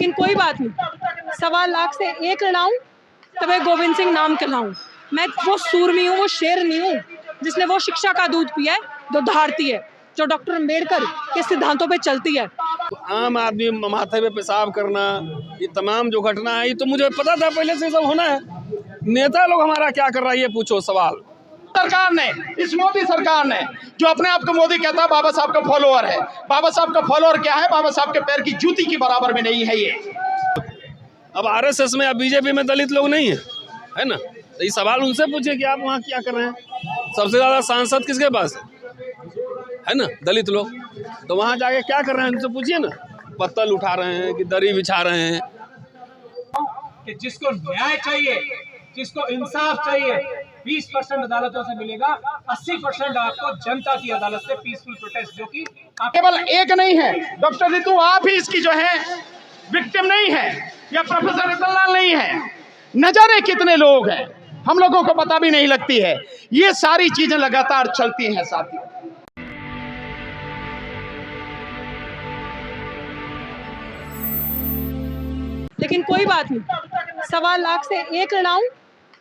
लेकिन कोई बात नहीं, 1.25 लाख से एक लड़ाऊं तब गोविंद सिंह नाम कहलाऊं। मैं वो सूरमी हूँ, वो शेर नहीं हूँ जिसने वो शिक्षा का दूध पिया है जो धारती है, जो डॉक्टर अम्बेडकर के सिद्धांतों पे चलती है। आम आदमी माथे पे पेशाब करना, ये तमाम जो घटना है, ये तो मुझे पता था पहले से सब होना है। नेता लोग हमारा क्या कर रहा है, ये पूछो सवाल। सरकार ने, इस मोदी सरकार ने, जो अपने आप को मोदी कहता है, बाबा साहब का फॉलोअर है। बाबा साहब का फॉलोअर क्या है? बाबा साहब के पैर की जूती की बराबर में नहीं है ये। अब आरएसएस में या बीजेपी में दलित लोग नहीं है ना? तो ये सवाल उनसे पूछिए कि आप वहाँ क्या कर रहे हैं। सबसे ज्यादा सांसद किसके पास है ना? दलित लोग। तो वहाँ जाके क्या कर रहे हैं उनसे पूछिए ना। पत्तल उठा रहे हैं कि दरी बिछा रहे हैं। कि जिसको न्याय चाहिए, जिसको इंसाफ चाहिए, 20% अदालतों से मिलेगा, 80% आपको जनता की अदालत से पीसफुल प्रोटेस्ट, जो कि केवल एक नहीं है डॉक्टर रितु, आप ही इसकी जो है विक्टिम नहीं है, या प्रोफेसर रतनलाल नहीं है। न जाने कितने लोग हैं, हम लोगों को पता भी नहीं लगती है। ये सारी चीजें लगातार चलती हैं साथियों। लेकिन कोई बात नहीं, 1.25 लाख से एक लड़ाऊं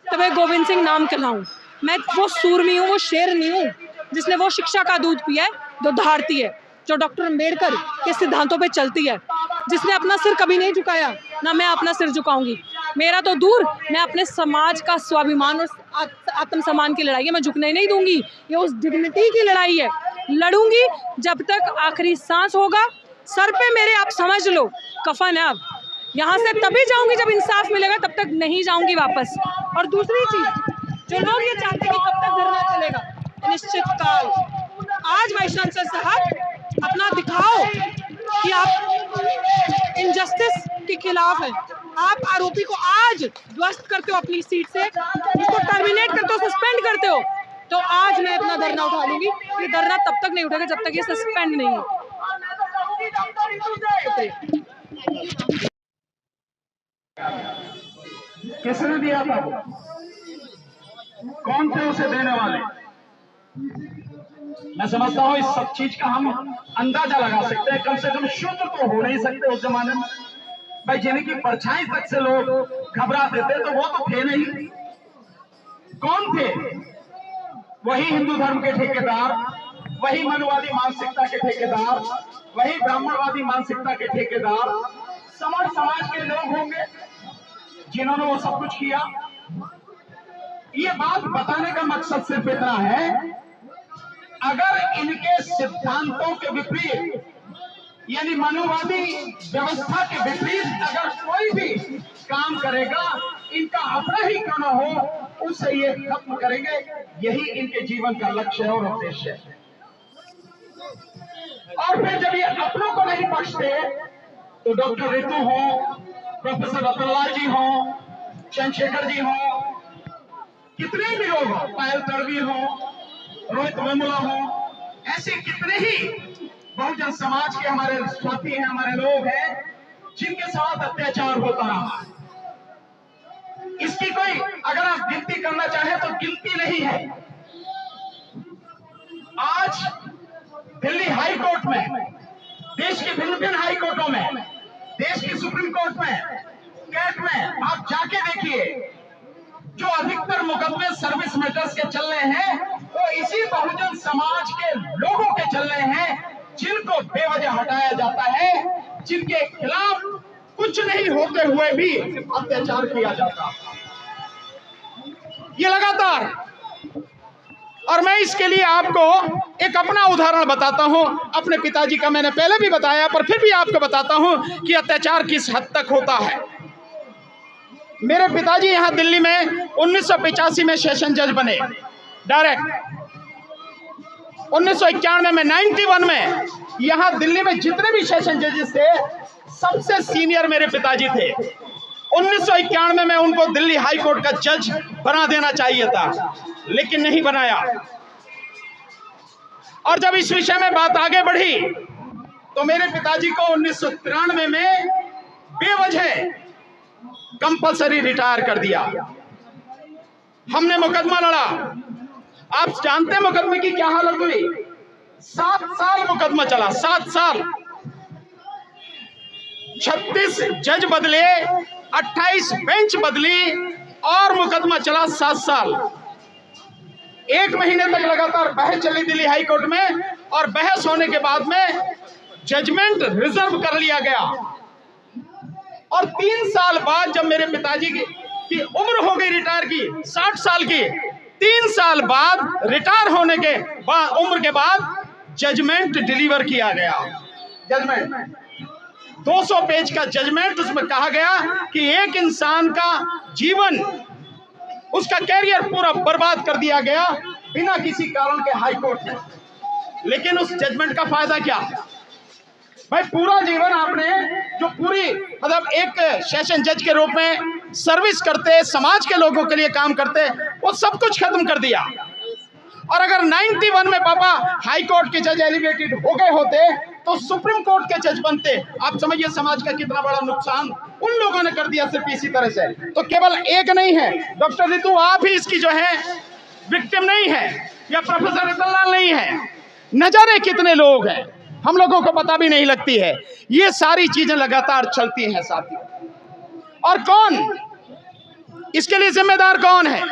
तब गोविंद सिंह नाम कहलाऊं। मैं वो सूरमी हूँ, वो शेर नहीं हूँ जिसने वो शिक्षा का दूध पिया है जो धारती है, जो डॉक्टर अम्बेडकर के सिद्धांतों पे चलती है, जिसने अपना सिर कभी नहीं झुकाया, ना मैं अपना सिर झुकाऊंगी। मेरा तो दूर, मैं अपने समाज का स्वाभिमान और आत्मसम्मान की लड़ाई है, मैं झुकने नहीं दूंगी। ये उस डिग्निटी की लड़ाई है, लड़ूंगी जब तक आखिरी सांस होगा। सर पे मेरे आप समझ लो कफन है। अब यहाँ से तभी जाऊंगी जब इंसाफ मिलेगा, तब तक नहीं जाऊंगी वापस। और दूसरी चीज, जो लोग ये चाहते हैं कि कब तक धरना चलेगा, निश्चित काल। आज वाइस चांसलर साहब अपना दिखाओ कि आप इनजस्टिस के खिलाफ हैं। आप आरोपी को आज ध्वस्त करते हो अपनी सीट से, उसको टर्मिनेट करते हो, सस्पेंड करते हो। तो आज मैं अपना धरना उठा लूंगी। ये धरना तब तक नहीं उठेगा जब तक ये सस्पेंड नहीं हो। किसने दिया था वो? कौन थे उसे देने वाले? मैं समझता हूं इस सब चीज का हम अंदाजा लगा सकते हैं। कम से कम शुद्ध तो हो नहीं सकते उस जमाने में भाई। जिनकी परछाई तक से लोग घबराते थे तो वो तो थे नहीं। कौन थे? वही हिंदू धर्म के ठेकेदार, वही मनुवादी मानसिकता के ठेकेदार, वही ब्राह्मणवादी मानसिकता के ठेकेदार, समर समाज के लोग होंगे जिन्होंने वो सब कुछ किया। ये बात बताने का मकसद सिर्फ इतना है, अगर इनके सिद्धांतों के विपरीत, यानी मनुवादी व्यवस्था के विपरीत अगर कोई भी काम करेगा, इनका अपना ही क्यों न हो, उससे ये खत्म करेंगे। यही इनके जीवन का लक्ष्य है और उद्देश्य है। और फिर जब ये अपनों को नहीं बख्शते, तो डॉक्टर रितु हो, प्रोफेसर रतनलाल जी हो, चंद्रशेखर जी हो, कितने भी लोग हो, पायल तड़वी हो, रोहित वेमुला हो, ऐसे कितने ही बहुजन समाज के हमारे साथी हैं, हमारे लोग हैं जिनके साथ अत्याचार होता रहा। इसकी कोई अगर आप गिनती करना चाहें तो गिनती नहीं है। आज दिल्ली हाई कोर्ट में, देश की भिन्न भिन्न हाई कोर्टों में, देश की सुप्रीम कोर्ट में, कैट में आप जाके देखिए, जो अधिकतर मुकदमे सर्विस मैटर्स के चल रहे हैं वो इसी बहुजन समाज के लोगों के चल रहे हैं, जिनको बेवजह हटाया जाता है, जिनके खिलाफ कुछ नहीं होते हुए भी अत्याचार किया जाता। ये लगातार। और मैं इसके लिए आपको एक अपना उदाहरण बताता हूं। अपने पिताजी का मैंने पहले भी बताया, पर फिर भी आपको बताता हूं कि अत्याचार किस हद तक होता है। मेरे पिताजी यहां दिल्ली में 1985 में सेशन जज बने डायरेक्ट। 1991 में 91 में यहां दिल्ली में जितने भी सेशन जजेस थे, सबसे सीनियर मेरे पिताजी थे। 1991 में उनको दिल्ली हाई कोर्ट का जज बना देना चाहिए था, लेकिन नहीं बनाया। और जब इस विषय में बात आगे बढ़ी तो मेरे पिताजी को 1993 में बेवजह कंपल्सरी रिटायर कर दिया। हमने मुकदमा लड़ा। आप जानते हैं मुकदमे की क्या हालत हुई? 7 साल मुकदमा चला, 7 साल। 36 जज बदले, 28 बेंच बदली और मुकदमा चला 7 साल। 1 महीने तक लगातार बहस चली दिल्ली हाई कोर्ट में, और बहस होने के बाद में जजमेंट रिजर्व कर लिया गया। और 3 साल बाद जब मेरे पिताजी की उम्र हो गई रिटायर की 60 साल की, 3 साल बाद रिटायर होने के बाद उम्र के बाद जजमेंट डिलीवर किया गया। जजमेंट 200 पेज का जजमेंट, उसमें कहा गया कि एक इंसान का जीवन, उसका कैरियर पूरा बर्बाद कर दिया गया बिना किसी कारण के हाई कोर्ट में। लेकिन उस जजमेंट का फायदा क्या? भाई पूरा जीवन आपने जो पूरी मतलब एक सेशन जज के रूप में सर्विस करते, समाज के लोगों के लिए काम करते, वो सब कुछ खत्म कर दिया। और अगर 91 में पापा हाई कोर्ट के जज एलिवेटेड हो गए होते तो सुप्रीम कोर्ट के जज बनते। आप समझिए समाज का कितना बड़ा नुकसान उन लोगों ने कर दिया सिर्फ इसी तरह से। तो केवल एक नहीं है डॉक्टर रितु, आप ही इसकी जो है विक्टिम नहीं है, या प्रोफेसर रतनलाल नहीं है, न जाने कितने लोग हैं, हम लोगों को पता भी नहीं लगती है। ये सारी चीजें लगातार चलती हैं साथियों। और कौन इसके लिए जिम्मेदार कौन है?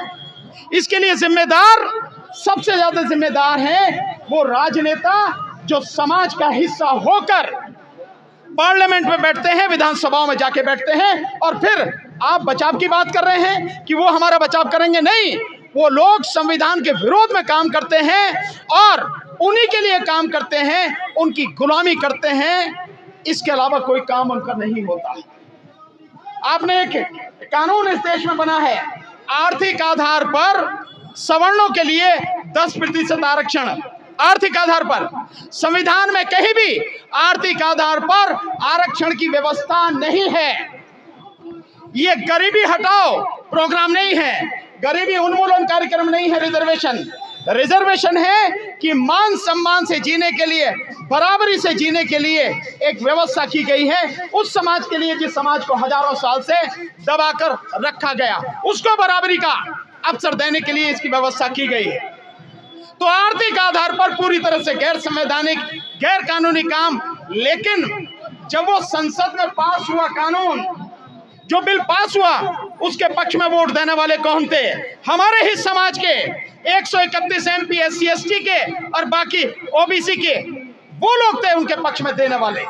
इसके लिए जिम्मेदार, सबसे ज्यादा जिम्मेदार है वो राजनेता जो समाज का हिस्सा होकर पार्लियामेंट में बैठते हैं, विधानसभाओं में जाके बैठते हैं, और फिर आप बचाव की बात कर रहे हैं कि वो हमारा बचाव करेंगे। नहीं, वो लोग संविधान के विरोध में काम करते हैं और उन्हीं के लिए काम करते हैं, उनकी गुलामी करते हैं। इसके अलावा कोई काम उनका नहीं होता। आपने एक कानून इस देश में बना है, आर्थिक आधार पर सवर्णों के लिए 10% आरक्षण। आर्थिक आधार पर संविधान में कहीं भी आर्थिक आधार पर आरक्षण की व्यवस्था नहीं है। ये गरीबी हटाओ प्रोग्राम नहीं है, गरीबी उन्मूलन कार्यक्रम नहीं है। रिजर्वेशन है कि मान सम्मान से जीने के लिए, बराबरी से जीने के लिए एक व्यवस्था की गई है उस समाज के लिए जिस समाज को हजारों साल से दबाकर रखा गया, उसको बराबरी का अवसर देने के लिए इसकी व्यवस्था की गई है। तो आर्थिक आधार पर पूरी तरह से गैर संवैधानिक, गैर कानूनी काम। लेकिन जब वो संसद में पास हुआ कानून, जो बिल पास हुआ, उसके पक्ष में वोट देने वाले कौन थे? हमारे ही समाज के 131 MP SC ST के और बाकी OBC के वो लोग थे उनके पक्ष में देने वाले।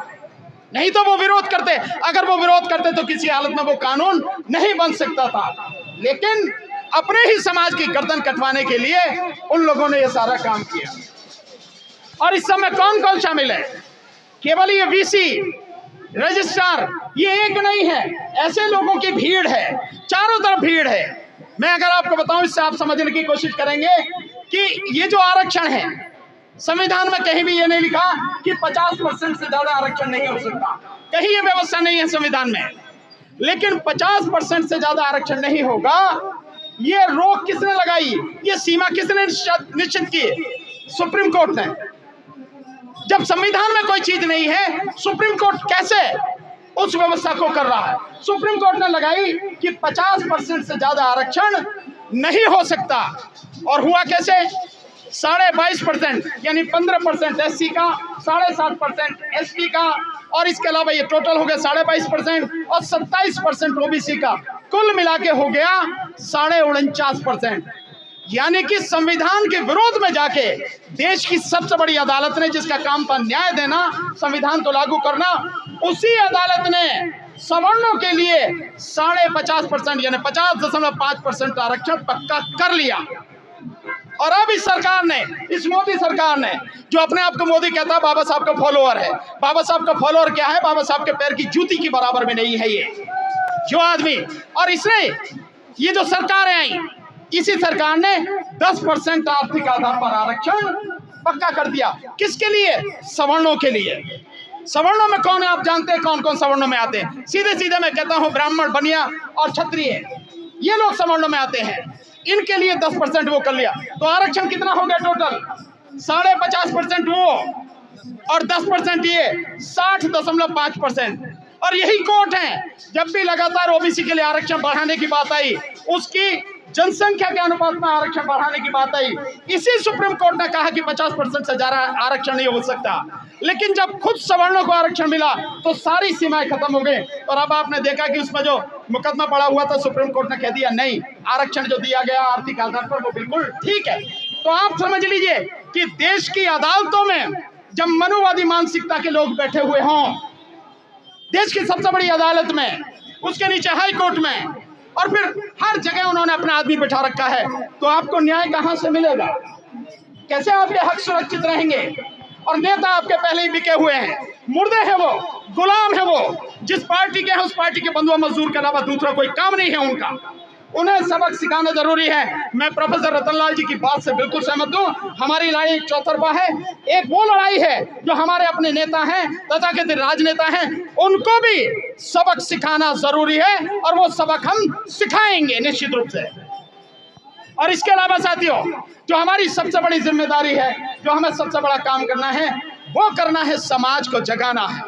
नहीं तो वो विरोध करते। अगर वो विरोध करते तो किसी हालत में वो कानून नहीं बन सकता था। लेकिन अपने ही समाज की गर्दन कटवाने के लिए उन लोगों ने ये सारा काम किया। और इस समय कौन कौन शामिल है? केवल ये VC, रजिस्ट्रार, ये एक नहीं है, ऐसे लोगों की भीड़ है, चारों तरफ भीड़ है। मैं अगर आपको बताऊं, इससे आप समझने की कोशिश करेंगे कि ये जो आरक्षण है, संविधान में कहीं भी ये नहीं लिखा कि 50% से ज्यादा आरक्षण नहीं हो सकता। कहीं ये व्यवस्था नहीं है संविधान में। लेकिन 50% से ज्यादा आरक्षण नहीं होगा, ये रोक किसने लगाई? ये सीमा किसने निश्चित की? सुप्रीम कोर्ट ने। जब संविधान में कोई चीज नहीं है, सुप्रीम कोर्ट कैसे उस व्यवस्था को कर रहा है? सुप्रीम कोर्ट ने लगाई कि 50% से ज्यादा आरक्षण नहीं हो सकता। और हुआ कैसे? 22.5% यानी 15% SC का, 7.5% ST का, और इसके अलावा ये टोटल हो गया 22.5% और 27% OBC का, कुल मिला के हो गया 49.5%। यानी कि संविधान के विरोध में जाके देश की सबसे बड़ी अदालत ने, जिसका काम था न्याय देना, संविधान को लागू करना, उसी अदालत ने सवर्णों के लिए 50.5% यानी 50.5% आरक्षण पक्का कर लिया। और अब इस सरकार ने, इस मोदी सरकार ने, जो अपने आप को मोदी कहता है, बाबा साहब का फॉलोअर है। बाबा साहब का फॉलोअर क्या है? बाबा साहब के पैर की जूती की बराबर में नहीं है ये जो आदमी। और इसने, ये जो सरकारें आई, इसी सरकार ने 10% आर्थिक आधार पर आरक्षण पक्का कर दिया। किसके लिए? सवर्णों के लिए। सवर्णों में कौन है? आप जानते हैं कौन कौन सवर्णों में आते हैं? सीधे सीधे मैं कहता हूं, ब्राह्मण, बनिया और क्षत्रिय, ये लोग सवर्णों में आते हैं। इनके लिए 10% वो कर लिया। तो आरक्षण कितना हो गया टोटल? 50.5% वो और 10% ये, 60.5%। और यही कोर्ट है, जब भी लगातार OBC के लिए आरक्षण बढ़ाने की बात आई, उसकी जनसंख्या के अनुपात में आरक्षण बढ़ाने की बात आई, इसी सुप्रीम कोर्ट ने कहा कि 50% से ज्यादा आरक्षण नहीं हो सकता। लेकिन जब खुद सवर्णों को आरक्षण मिला तो सारी सीमाएं खत्म हो गई। और अब आपने देखा कि उसमें जो मुकदमा पड़ा हुआ था, सुप्रीम कोर्ट ने कह दिया नहीं, आरक्षण जो दिया गया आर्थिक आधार पर वो बिल्कुल ठीक है। तो आप समझ लीजिए कि देश की अदालतों में जब मनुवादी मानसिकता के लोग बैठे हुए हों, देश की सबसे बड़ी अदालत में, उसके नीचे हाई कोर्ट में, और फिर हर जगह उन्होंने अपना आदमी बिठा रखा है, तो आपको न्याय कहां से मिलेगा? कैसे आपके हक सुरक्षित रहेंगे? और नेता आपके पहले ही बिके हुए हैं, मुर्दे हैं वो, गुलाम है वो, जिस पार्टी के हैं उस पार्टी के बंधुआ मजदूर के अलावा दूसरा कोई काम नहीं है उनका। उन्हें सबक सिखाना जरूरी है। मैं प्रोफेसर रतनलाल जी की बात से बिल्कुल सहमत हूँ। हमारी लड़ाई चौतरफा है। एक वो लड़ाई है जो हमारे अपने नेता हैं, तथाकथित राजनेता हैं, उनको भी सबक सिखाना जरूरी है, और वो सबक हम सिखाएंगे निश्चित रूप से। और इसके अलावा साथियों, जो हमारी सबसे बड़ी जिम्मेदारी है, जो हमें सबसे बड़ा काम करना है, वो करना है समाज को जगाना है,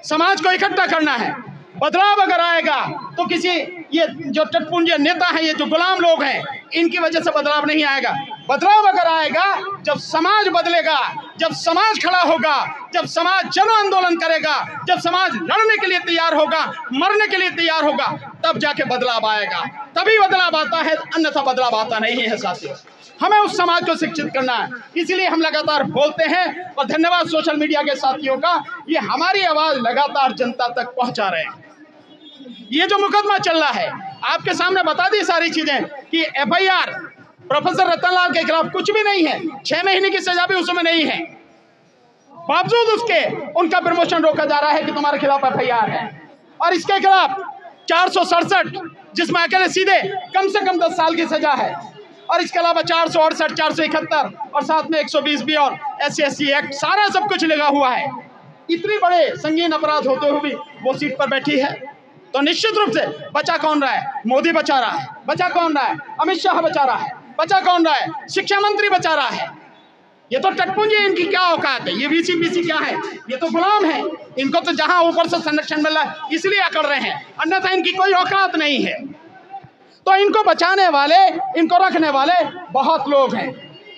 समाज को इकट्ठा करना है। बदलाव अगर आएगा तो किसी ये जो टटपुंजे नेता हैं, ये जो गुलाम लोग हैं, इनकी वजह से बदलाव नहीं आएगा। बदलाव अगर आएगा जब समाज बदलेगा, जब समाज खड़ा होगा, जब समाज जन आंदोलन करेगा, जब समाज लड़ने के लिए तैयार होगा, मरने के लिए तैयार होगा, तब जाके बदलाव आएगा। तभी बदलाव आता है, अन्यथा बदलाव आता नहीं है साथियों। हमें उस समाज को शिक्षित करना है, इसीलिए हम लगातार बोलते हैं। और धन्यवाद सोशल मीडिया के साथियों का, ये हमारी आवाज लगातार जनता तक पहुंचा रहे हैं। ये जो मुकदमा चल रहा है, आपके सामने बता दी सारी चीजें कि FIR प्रोफेसर रतनलाल के खिलाफ कुछ भी नहीं है, 6 महीने की सजा भी उसमें नहीं है, बावजूद उसके उनका प्रमोशन रोका जा रहा है कि तुम्हारे खिलाफ FIR है। और इसके खिलाफ 467, जिसमें अकेले सीधे कम से कम 10 साल की सजा है, और इसके अलावा 468, 471 और साथ में 120B और SC/SC एक्ट, सारा सब कुछ लगा हुआ है। इतने बड़े संगीन अपराध होते हुए भी वो सीट पर बैठी है। तो निश्चित रूप से बचा कौन रहा है? मोदी बचा रहा है। बचा कौन रहा है? अमित शाह बचा रहा है। बचा कौन रहा है? शिक्षा मंत्री बचा रहा है। ये तो टटपुंजी, इनकी क्या औकात है? ये VC क्या है? ये तो गुलाम है। इनको तो जहां ऊपर से संरक्षण मिल रहा है इसलिए अकड़ रहे हैं, अन्यथा इनकी कोई औकात नहीं है। तो इनको बचाने वाले, इनको रखने वाले बहुत लोग हैं,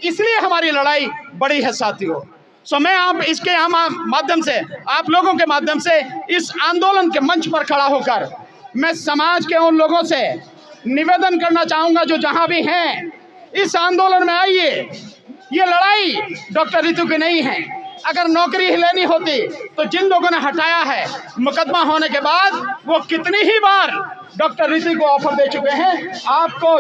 इसलिए हमारी लड़ाई बड़ी है साथियों। सो मैं आप इसके माध्यम से, आप लोगों के माध्यम से, इस आंदोलन के मंच पर खड़ा होकर मैं समाज के उन लोगों से निवेदन करना चाहूँगा जो जहाँ भी हैं, इस आंदोलन में आइए। ये लड़ाई डॉक्टर रितु की नहीं है। अगर नौकरी ही लेनी होती तो जिन लोगों ने हटाया है, मुकदमा होने के बाद वो कितनी ही बार डॉक्टर रितु को ऑफर दे चुके हैं। आपको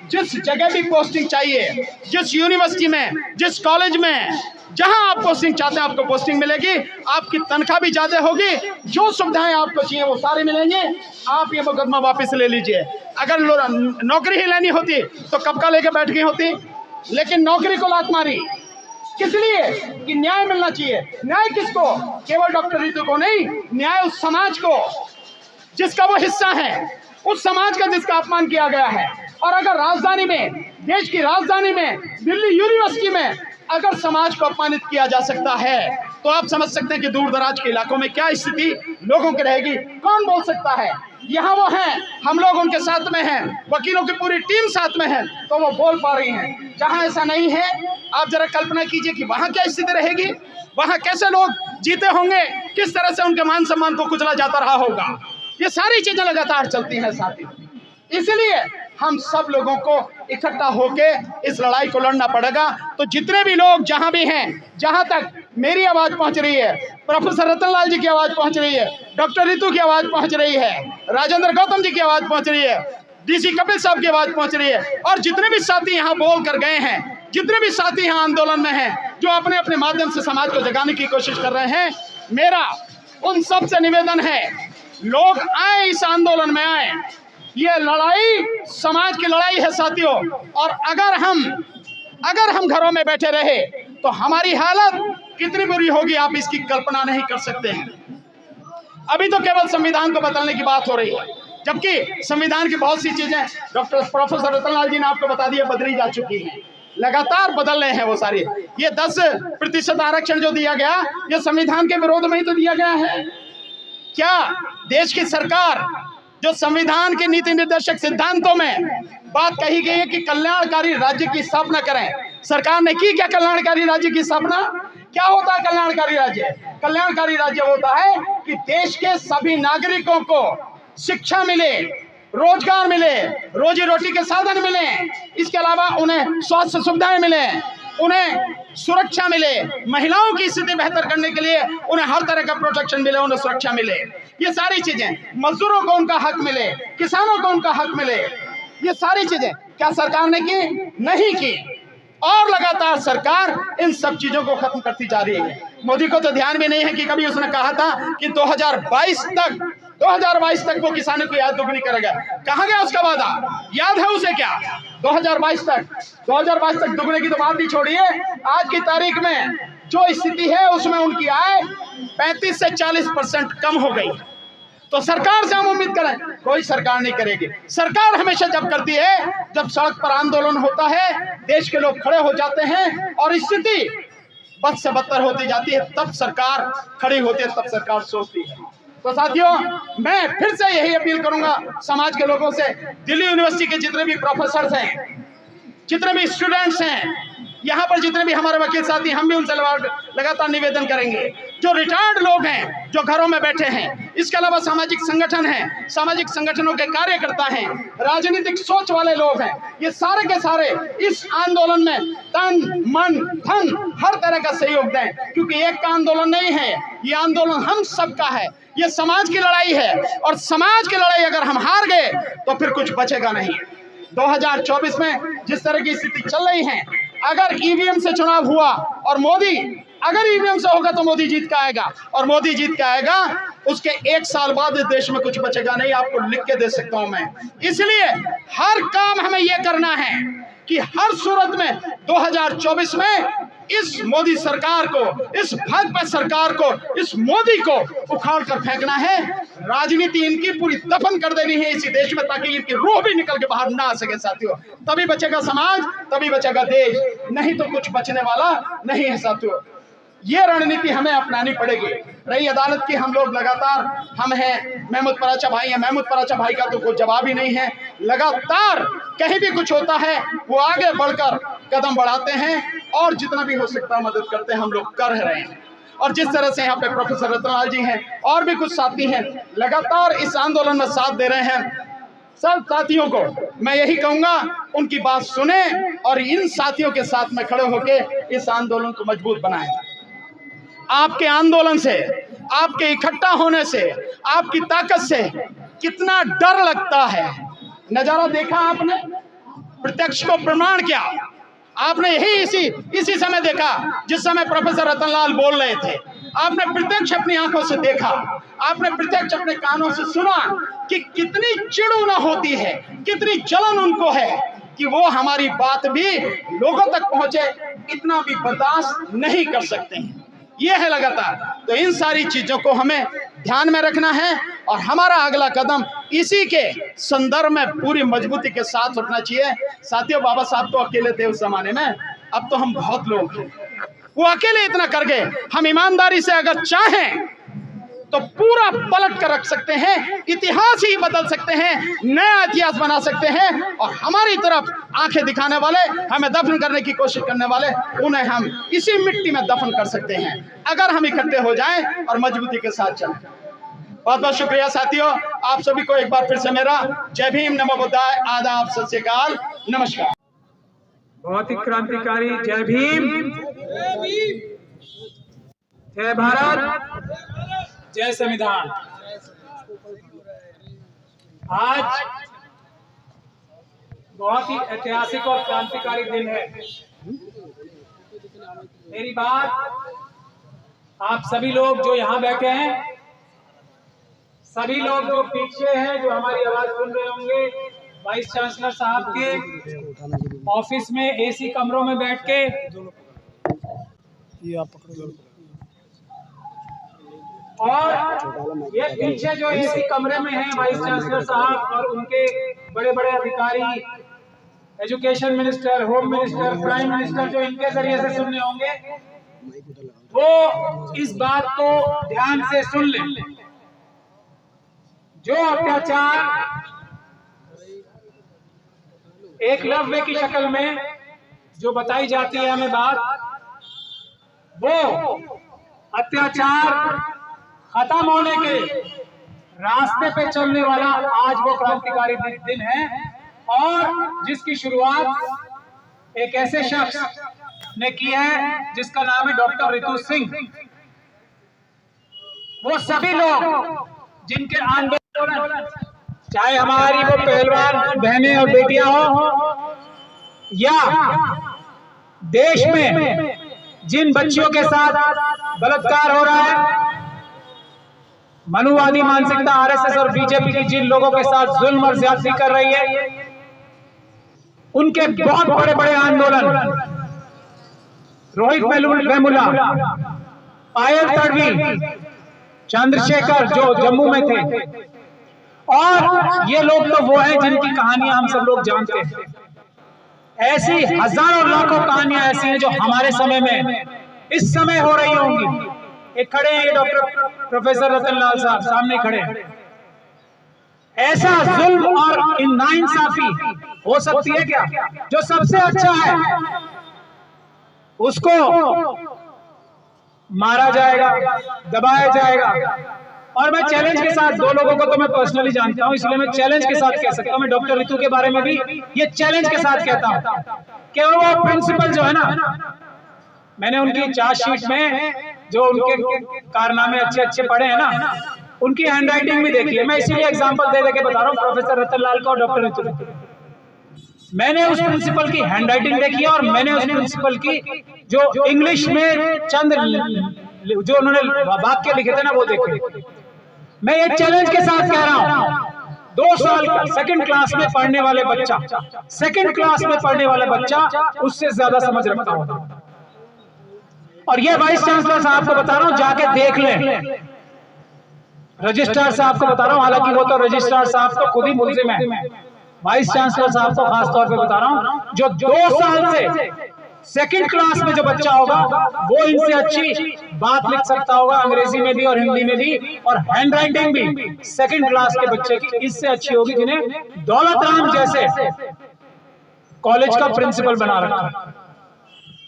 जिस जगह भी पोस्टिंग चाहिए, जिस यूनिवर्सिटी में, जिस कॉलेज में, जहां आप पोस्टिंग चाहते हैं आपको पोस्टिंग मिलेगी। आपकी तनख्वाह भी ज्यादा होगी, जो सुविधाएं आपको चाहिए वो सारी मिलेंगे। आप ये मुकदमा वापस ले लीजिए। अगर नौकरी ही लेनी होती तो कब का लेके बैठ गई होती, लेकिन नौकरी को लात मारी किस लिए? कि न्याय मिलना चाहिए। न्याय किसको? केवल डॉक्टर रितु को नहीं, न्याय उस समाज को जिसका वो हिस्सा है, उस समाज का जिसका अपमान किया गया है। और अगर राजधानी में, देश की राजधानी में, दिल्ली यूनिवर्सिटी में अगर समाज को अपमानित किया जा सकता है, तो आप समझ सकते हैं कि दूर दराज के इलाकों में क्या स्थिति लोगों की रहेगी। कौन बोल सकता है? यहाँ वो हैं, हम लोग उनके साथ में हैं, वकीलों की पूरी टीम साथ में है, तो वो बोल पा रही हैं। जहाँ ऐसा नहीं है, आप जरा कल्पना कीजिए कि वहाँ क्या स्थिति रहेगी, वहाँ कैसे लोग जीते होंगे, किस तरह से उनके मान सम्मान को कुचला जाता रहा होगा। ये सारी चीजें लगातार चलती हैं साथी। इसलिए हम सब लोगों को इकट्ठा होके इस लड़ाई को लड़ना पड़ेगा। तो जितने भी लोग जहां भी हैं, जहां तक मेरी आवाज पहुंच रही है, प्रोफेसर रतनलाल जी की आवाज पहुंच रही है, डॉक्टर रितु की आवाज पहुंच रही है, राजेंद्र गौतम जी की आवाज पहुंच रही है, DC कपिल साहब की आवाज पहुंच रही है, और जितने भी साथी यहाँ बोल कर गए हैं, जितने भी साथी यहाँ आंदोलन में हैं, जो अपने अपने माध्यम से समाज को जगाने की कोशिश कर रहे हैं, मेरा उन सब से निवेदन है, लोग आए, इस आंदोलन में आए। ये लड़ाई समाज की लड़ाई है साथियों। और अगर हम घरों में बैठे रहे तो हमारी हालत कितनी बुरी होगी आप इसकी कल्पना नहीं कर सकते हैं। अभी तो केवल संविधान को बदलने की बात हो रही है, जबकि संविधान की बहुत सी चीजें डॉक्टर प्रोफेसर रतनलाल जी ने आपको बता दिया बदली जा चुकी हैं, लगातार बदल रहे हैं वो सारी। ये 10% आरक्षण जो दिया गया, ये संविधान के विरोध में ही तो दिया गया है। क्या देश की सरकार जो संविधान के नीति निर्देशक सिद्धांतों में बात कही गई है कि कल्याणकारी राज्य की स्थापना करें, सरकार ने की क्या कल्याणकारी राज्य की स्थापना? क्या होता है कल्याणकारी राज्य? कल्याणकारी राज्य होता है कि देश के सभी नागरिकों को शिक्षा मिले, रोजगार मिले, रोजी रोटी के साधन मिले, इसके अलावा उन्हें स्वास्थ्य सुविधाएं मिले, उन्हें सुरक्षा मिले, महिलाओं की स्थिति बेहतर करने के लिए उन्हें हर तरह का प्रोटेक्शन मिले, उन्हें सुरक्षा मिले, ये सारी चीजें, मजदूरों को उनका हक मिले, किसानों को उनका हक मिले, ये सारी चीजें क्या सरकार ने की? नहीं की। और लगातार सरकार इन सब चीजों को खत्म करती जा रही है। मोदी को तो ध्यान भी नहीं है कि कभी उसने कहा था कि 2022 तक वो किसानों की आय दोगुनी करेगा। कहां गया उसका वादा? याद है उसे क्या? 2022 तक दुगने की तो बात ही छोड़िए, आज की तारीख में जो स्थिति है उसमें उनकी आय 35 से 40% कम हो गई। तो सरकार से हम उम्मीद करें? कोई सरकार नहीं करेगी। सरकार हमेशा जब करती है जब सड़क पर आंदोलन होता है, देश के लोग खड़े हो जाते हैं और स्थिति बद से बदतर होती जाती है, तब सरकार खड़ी होती है, तब सरकार सोचती है। तो साथियों, मैं फिर से यही अपील करूंगा समाज के लोगों से, दिल्ली यूनिवर्सिटी के जितने भी प्रोफेसर हैं, जितने भी स्टूडेंट्स हैं, यहाँ पर जितने भी हमारे वकील साथी, हम भी उनसे लगातार निवेदन करेंगे। जो रिटायर्ड लोग हैं, जो घरों में बैठे हैं, इसके अलावा सामाजिक संगठन हैं, सामाजिक संगठनों के कार्यकर्ता हैं, राजनीतिक सोच वाले लोग हैं, ये सारे के सारे इस आंदोलन में तन मन धन हर तरह का सहयोग दें, क्योंकि एक का आंदोलन नहीं है, ये आंदोलन हम सबका है, ये समाज की लड़ाई है, और समाज की लड़ाई अगर हम हार गए तो फिर कुछ बचेगा नहीं। 2024 में जिस तरह की स्थिति चल रही है, अगर ईवीएम से चुनाव हुआ और मोदी अगर ईवीएम से होगा तो मोदी जीत के आएगा, और मोदी जीत के आएगा, उसके 1 साल बाद इस देश में कुछ बचेगा नहीं, आपको लिख के दे सकता हूं मैं। इसलिए हर काम हमें यह करना है कि हर सूरत में 2024 में इस मोदी सरकार को, इस भाजपा सरकार को, इस मोदी को उखाड़ कर फेंकना है। राजनीति इनकी पूरी दफन कर देनी है इसी देश में, ताकि इनकी रूह भी निकल के बाहर ना आ सके साथियों। तभी बचेगा समाज, तभी बचेगा देश, नहीं तो कुछ बचने वाला नहीं है साथियों। ये रणनीति हमें अपनानी पड़ेगी। रही अदालत की, हम लोग लगातार, हम हैं, महमूद पराचा भाई हैं, महमूद पराचा भाई का तो कोई जवाब ही नहीं है। लगातार कहीं भी कुछ होता है वो आगे बढ़कर कदम बढ़ाते हैं, और जितना भी हो सकता है मदद करते हैं, हम लोग कर रहे हैं। और जिस तरह से यहाँ पे प्रोफेसर रतनलाल जी हैं और भी कुछ साथी हैं, लगातार इस आंदोलन में साथ दे रहे हैं। सब साथियों को मैं यही कहूंगा, उनकी बात सुने और इन साथियों के साथ में खड़े होकर इस आंदोलन को मजबूत बनाएं। आपके आंदोलन से, आपके इकट्ठा होने से, आपकी ताकत से कितना डर लगता है, नजारा देखा आपने, प्रत्यक्ष को प्रमाण किया आपने। यही इसी समय देखा जिस समय प्रोफेसर रतनलाल बोल रहे थे। आपने प्रत्यक्ष अपनी आंखों से देखा, आपने प्रत्यक्ष अपने कानों से सुना कि कितनी चिड़ूना होती है, कितनी जलन उनको है कि वो हमारी बात भी लोगों तक पहुंचे, इतना भी बर्दाश्त नहीं कर सकते हैं। ये है लगातार। तो इन सारी चीजों को हमें ध्यान में रखना है, और हमारा अगला कदम इसी के संदर्भ में पूरी मजबूती के साथ उठना चाहिए। साथियों, बाबा साहब तो अकेले थे उस जमाने में, अब तो हम बहुत लोग हैं। वो अकेले इतना कर गए, हम ईमानदारी से अगर चाहें तो पूरा पलट कर रख सकते हैं, इतिहास ही बदल सकते हैं, नया इतिहास बना सकते हैं। और हमारी तरफ आंखें दिखाने वाले, हमें दफन करने की कोशिश करने वाले, उन्हें हम इसी मिट्टी में दफन कर सकते हैं, अगर हम इकट्ठे हो जाएं और मजबूती के साथ चलें। बहुत बहुत शुक्रिया साथियों, आप सभी को एक बार फिर से मेरा जय भीम, नमो बुद्धाय, आदाब, सत श्री अकाल, नमस्कार। बहुत ही क्रांतिकारी। जय भीम, जय भारत, जय संविधान। आज बहुत ही ऐतिहासिक और क्रांतिकारी दिन है। मेरी बात आप सभी लोग जो यहाँ बैठे हैं, सभी लोग जो पीछे हैं, जो हमारी आवाज सुन रहे होंगे, वाइस चांसलर साहब के ऑफिस में एसी कमरों में बैठ के, ये आप पकड़ो, और ये पीछे जो एसी कमरे में हैं वाइस चांसलर साहब और उनके बड़े बड़े अधिकारी, education minister, home minister, prime minister, जो इनके जरिए से सुनने होंगे, वो इस बात को ध्यान से सुन लें। जो अत्याचार एकलव्य की शक्ल में जो बताई जाती है हमें बात, वो अत्याचार खत्म होने के रास्ते पे चलने वाला आज वो क्रांतिकारी दिन है, और जिसकी शुरुआत एक ऐसे शख्स ने की है जिसका नाम है डॉक्टर रितु सिंह। वो सभी लोग जिनके आंदोलन, चाहे हमारी वो पहलवान बहनें और बेटियां हो, या देश में जिन बच्चियों के साथ बलात्कार हो रहा है, मनुवादी मानसिकता आरएसएस और बीजेपी की जिन लोगों के साथ जुल्म और ज्यादती कर रही है, उनके बहुत बड़े बड़े आंदोलन, रोहित वेमुला, पायल तड़वी, चंद्रशेखर जो जम्मू में थे, और ये लोग तो वो हैं जिनकी कहानियां हम सब लोग जानते हैं। ऐसी हजारों लाखों कहानियां ऐसी हैं जो हमारे समय में इस समय हो रही होंगी। एक खड़े हैं डॉक्टर प्रोफेसर रतन लाल साहब, सामने खड़े हैं। ऐसा जुल्म और नाइंसाफी हो सकती है क्या? जो सबसे अच्छा है उसको मारा जाएगा, दबाया जाएगा। और मैं चैलेंज के साथ, दो लोगों को तो मैं पर्सनली जानता हूं, इसलिए मैं चैलेंज के साथ कह सकता हूं, मैं डॉक्टर रितु के बारे में भी ये चैलेंज के साथ कहता हूं कि वो प्रिंसिपल जो है ना, मैंने उनकी चार्जशीट में जो उनके कारनामे अच्छे अच्छे पढ़े हैं ना, उनकी हैंडराइटिंग भी देखी है। मैं इसीलिए एग्जांपल दे के बता रहा हूं प्रोफेसर रतन लाल का और डॉक्टर रितु। मैंने उस प्रिंसिपल की हैंडराइटिंग देखी है, और मैंने उस प्रिंसिपल की जो इंग्लिश में चंद जो उन्होंने वाक्य लिखे थे ना, वो देखे। मैं ये चैलेंज के साथ कह रहा हूं, 2 साल का सेकंड क्लास में पढ़ने वाले बच्चा, सेकंड क्लास में पढ़ने वाला बच्चा उससे ज्यादा समझ रखता होगा। और ये वाइस चांसलर साहब को बता रहा हूं, जाके देख लें। रजिस्ट्रार साहब को बता रहा हूं, हालांकि वो तो रजिस्ट्रार साहब तो खुद ही मुलजिम है, वाइस चांसलर साहब को खास तौर पे बता रहा हूं, जो 2 साल से सेकंड क्लास में जो बच्चा होगा वो इनसे अच्छी बात लिख सकता होगा, अंग्रेजी में भी और हिंदी में भी, और हैंडराइटिंग भी सेकंड क्लास के बच्चे की इससे अच्छी होगी जिन्हें दौलत राम जैसे कॉलेज का प्रिंसिपल बना रखा है।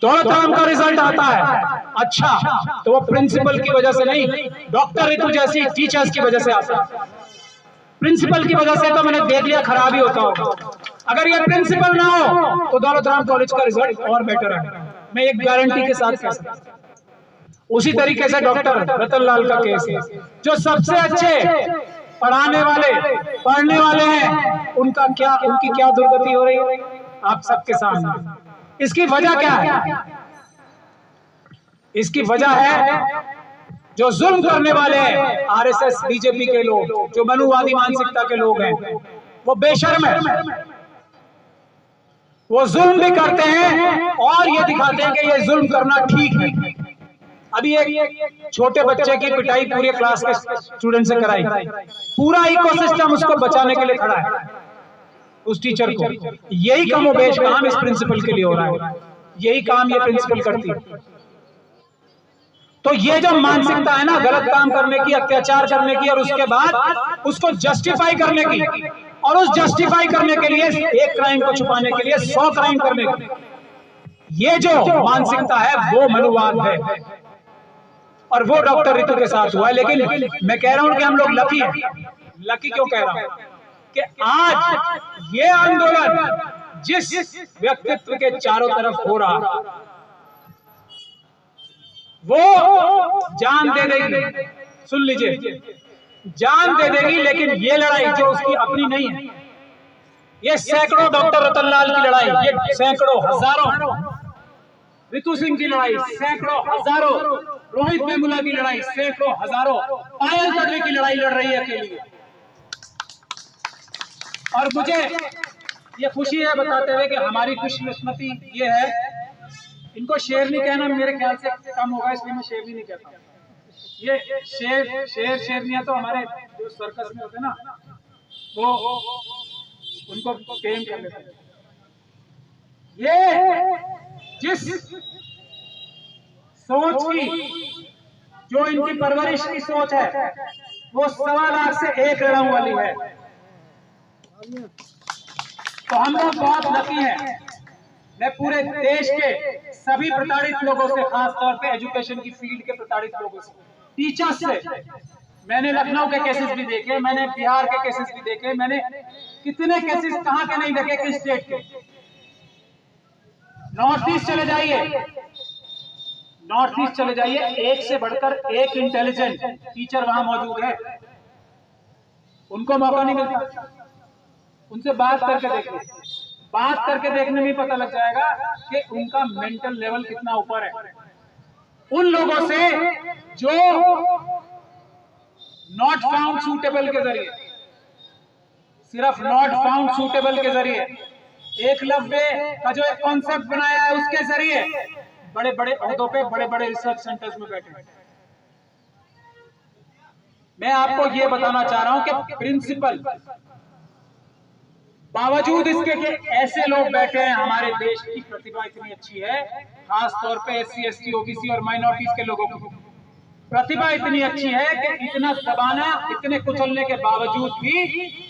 दौलत राम का रिजल्ट आता है अच्छा, तो वो प्रिंसिपल की वजह से नहीं, डॉक्टर रितु जैसी टीचर्स की वजह से आता है। प्रिंसिपल की वजह से तो मैंने देख लिया खराब ही होता होगा। अगर ये प्रिंसिपल ना हो तो दौलत राम कॉलेज का रिजल्ट और बेटर है, मैं एक गारंटी के साथ कह सकता हूं। उसी तरीके से डॉक्टर रतन लाल का केस है, जो सबसे अच्छे पढ़ाने वाले पढ़ने वाले हैं, उनकी क्या दुर्गति हो रही है आप सबके सामने। इसकी वजह क्या है? इसकी वजह है जो जुल्म करने वाले हैं आरएसएस बीजेपी के लोग, जो मनुवादी मानसिकता के लोग हैं, वो बेशर्म है। वो जुल्म भी करते हैं और ये दिखाते हैं कि ये जुल्म करना ठीक है। अभी एक छोटे बच्चे की पिटाई पूरे क्लास के स्टूडेंट से कराई, पूरा इकोसिस्टम उसको बचाने के लिए खड़ा है, उस टीचर को। यही कमोबेश काम इस प्रिंसिपल के लिए हो रहा है, यही काम ये प्रिंसिपल करती है। तो ये जो मानसिकता है ना, गलत काम करने की, अत्याचार करने की, और उसके बाद उसको जस्टिफाई करने की, और उस जस्टिफाई करने के लिए एक क्राइम को छुपाने के लिए 100 क्राइम करने की, ये जो मानसिकता है वो मनुवाद है, और वो डॉक्टर रितु के साथ हुआ है। लेकिन मैं कह रहा हूं कि हम लोग लकी हैं। लकी क्यों कह रहा हूं? कि आज ये आंदोलन जिस व्यक्तित्व के चारों तरफ हो रहा, वो जान दे देगी, सुन लीजिए, जान दे देगी, लेकिन ये लड़ाई जो उसकी अपनी नहीं है, ये सैकड़ों डॉक्टर रतन लाल की लड़ाई, ये सैकड़ों हजारों रितु सिंह की लड़ाई, सैकड़ों हजारों रोहित वेमुला की लड़ाई, सैकड़ों हजारों पायल तड़वी की लड़ाई लड़ रही है अकेली। और मुझे ये खुशी है बताते हुए कि हमारी खुशकिस्मती ये है, इनको शेरनी कहना मेरे ख्याल से कम होगा, इसलिए मैं शेरनी नहीं कहता। ये शेरनियां तो हमारे जो सर्कस में होते हैं ना, वो उनको टेम कर लेते हैं। ये जिस सोच की, जो इनकी परवरिश की सोच है, वो 1.25 लाख से 1 ऋणों वाली है। तो हम लोग बहुत लकी हैं। मैं पूरे देश के सभी प्रताड़ित लोगों से, खास तौर पे एजुकेशन की फील्ड के प्रताड़ित लोगों से, टीचर्स से, मैंने लखनऊ के केसेस भी देखे, मैंने बिहार के केसेस भी देखे, मैंने कितने केसेस कहां के नहीं देखे, किस स्टेट के। नॉर्थ ईस्ट चले जाइए, नॉर्थ ईस्ट चले जाइए, एक से बढ़कर एक इंटेलिजेंट टीचर वहां मौजूद है। उनको मौका नहीं मिलता। उनसे बात करके देखिए, बात करके देखने में पता लग जाएगा कि उनका मेंटल लेवल कितना ऊपर है। उन लोगों से जो नॉट फाउंड सूटेबल के जरिए, सिर्फ नॉट फाउंड सूटेबल के जरिए, एकलव्य का जो एक कॉन्सेप्ट बनाया है उसके जरिए बड़े बड़े ओहदों पे, बड़े बड़े रिसर्च सेंटर्स में बैठे हैं। मैं आपको ये बताना चाह रहा हूं कि प्रिंसिपल, बावजूद इसके कि ऐसे लोग बैठे हैं, हमारे देश की प्रतिभा इतनी अच्छी है, खास तौर पे SC, ST, OBC और माइनॉरिटीज के लोगों की प्रतिभा इतनी अच्छी है कि इतना दबाना, इतने कुचलने के बावजूद भी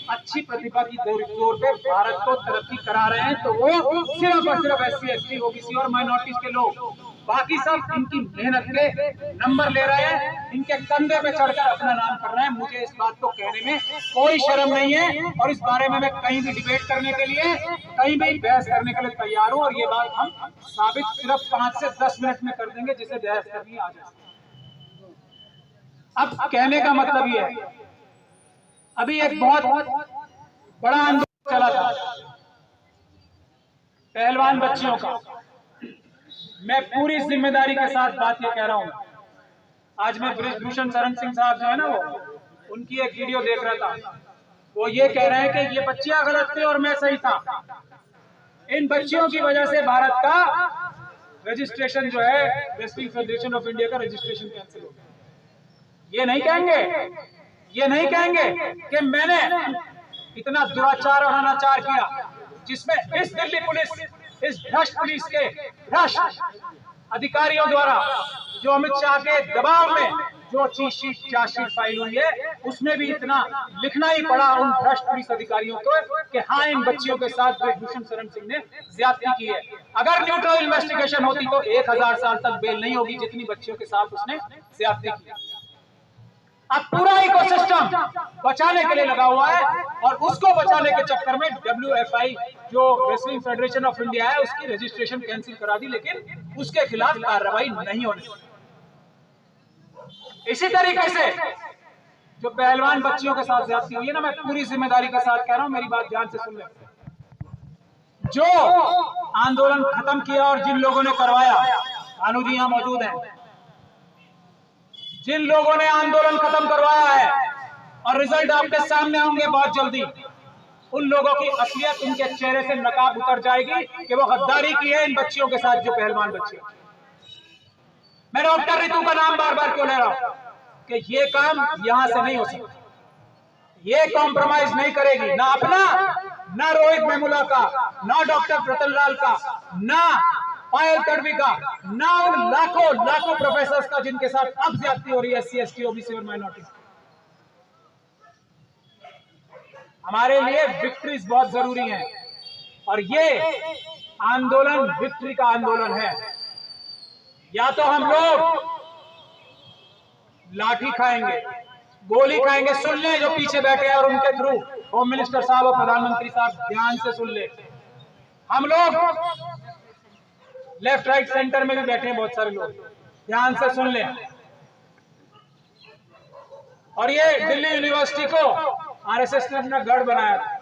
अच्छी प्रतिभा की जोर पे भारत को तरक्की करा रहे हैं। तो वो सिर्फ और सिर्फ SC, ST, OBC और माइनॉरिटीज के लोग, बाकी सब इनकी मेहनत के नंबर ले रहे हैं, इनके कंधे पे चढ़कर अपना नाम कर रहे हैं। मुझे इस बात को कहने में कोई शर्म नहीं है और इस बारे में मैं कहीं भी डिबेट करने के लिए, कहीं भी बहस करने के लिए तैयार हूं। और ये बात हम साबित सिर्फ 5 से 10 मिनट में कर देंगे, जिसे बहस करनी आ जाए। अब कहने का मतलब ये है, अभी एक बहुत बड़ा आंदोलन चला था पहलवान बच्चियों का। मैं पूरी जिम्मेदारी के साथ बात ये कह रहा हूं। आज मैं बृजभूषण शरण सिंह साहब जो है ना, वो उनकी एक वीडियो देख रहा था। वो ये कह रहे हैं कि ये बच्चियां गलत थी और मैं सही था। इन बच्चियों की वजह से भारत का रजिस्ट्रेशन जो है, रेसलिंग फेडरेशन ऑफ इंडिया का रजिस्ट्रेशन कैंसिल हो गया। ये नहीं कहेंगे, ये नहीं कहेंगे कि मैंने इतना दुराचार और अनाचार किया, जिसमें इस दिल्ली पुलिस, इस भ्रष्ट पुलिस के भ्रष्ट अधिकारियों द्वारा, जो अमित शाह के दबाव में जो चार्जशीट फाइल हुई है, उसमें भी इतना लिखना ही पड़ा उन भ्रष्ट पुलिस अधिकारियों को कि हाँ, इन बच्चियों के साथ बृजभूषण शरण सिंह ने ज्यादती की है। अगर न्यूट्रल इन्वेस्टिगेशन होती तो 1000 साल तक बेल नहीं होगी, जितनी बच्चियों के साथ उसने ज्यादती की। अब पूरा इकोसिस्टम बचाने के लिए लगा हुआ है और उसको बचाने के चक्कर में WFI, जो रेसलिंग फेडरेशन ऑफ इंडिया है, उसकी रजिस्ट्रेशन कैंसिल करा दी, लेकिन उसके खिलाफ कार्रवाई नहीं होने। इसी तरीके से जो पहलवान बच्चियों के साथ ज्यादती हुई है ना, मैं पूरी जिम्मेदारी के साथ कह रहा हूं, मेरी बात ध्यान से सुन ले। जो आंदोलन खत्म किया और जिन लोगों ने करवाया, भानु जी यहां मौजूद हैं, जिन लोगों ने आंदोलन खत्म करवाया है, और रिजल्ट आपके सामने होंगे बहुत जल्दी, उन लोगों की असलियत, उनके चेहरे से नकाब उतर जाएगी कि वो गद्दारी की है इन बच्चियों के साथ, जो पहलवान बच्चे। मैं डॉक्टर रितु का नाम बार बार क्यों ले रहा हूं कि ये काम यहां से नहीं हो सकता। ये कॉम्प्रोमाइज नहीं करेगी, ना अपना, ना रोहित वेमुला का, ना डॉक्टर प्रतनलाल का, ना पायल तडवी का, ना उन लाखों लाखों प्रोफेसर्स का जिनके साथ अब ज्यादती हो रही है SC, ST, OBC और माइनॉरिटी। हमारे लिए विक्ट्रीज बहुत जरूरी है और ये आंदोलन विक्ट्री का आंदोलन है। या तो हम लोग लाठी खाएंगे, गोली खाएंगे, सुन ले जो पीछे बैठे हैं और उनके थ्रू होम मिनिस्टर साहब और प्रधानमंत्री साहब ध्यान से सुन ले। हम लोग लेफ्ट राइट सेंटर में भी बैठे हैं बहुत सारे लोग, ध्यान से सुन ले। और ये दिल्ली यूनिवर्सिटी को RSS ने अपना गढ़ बनाया था।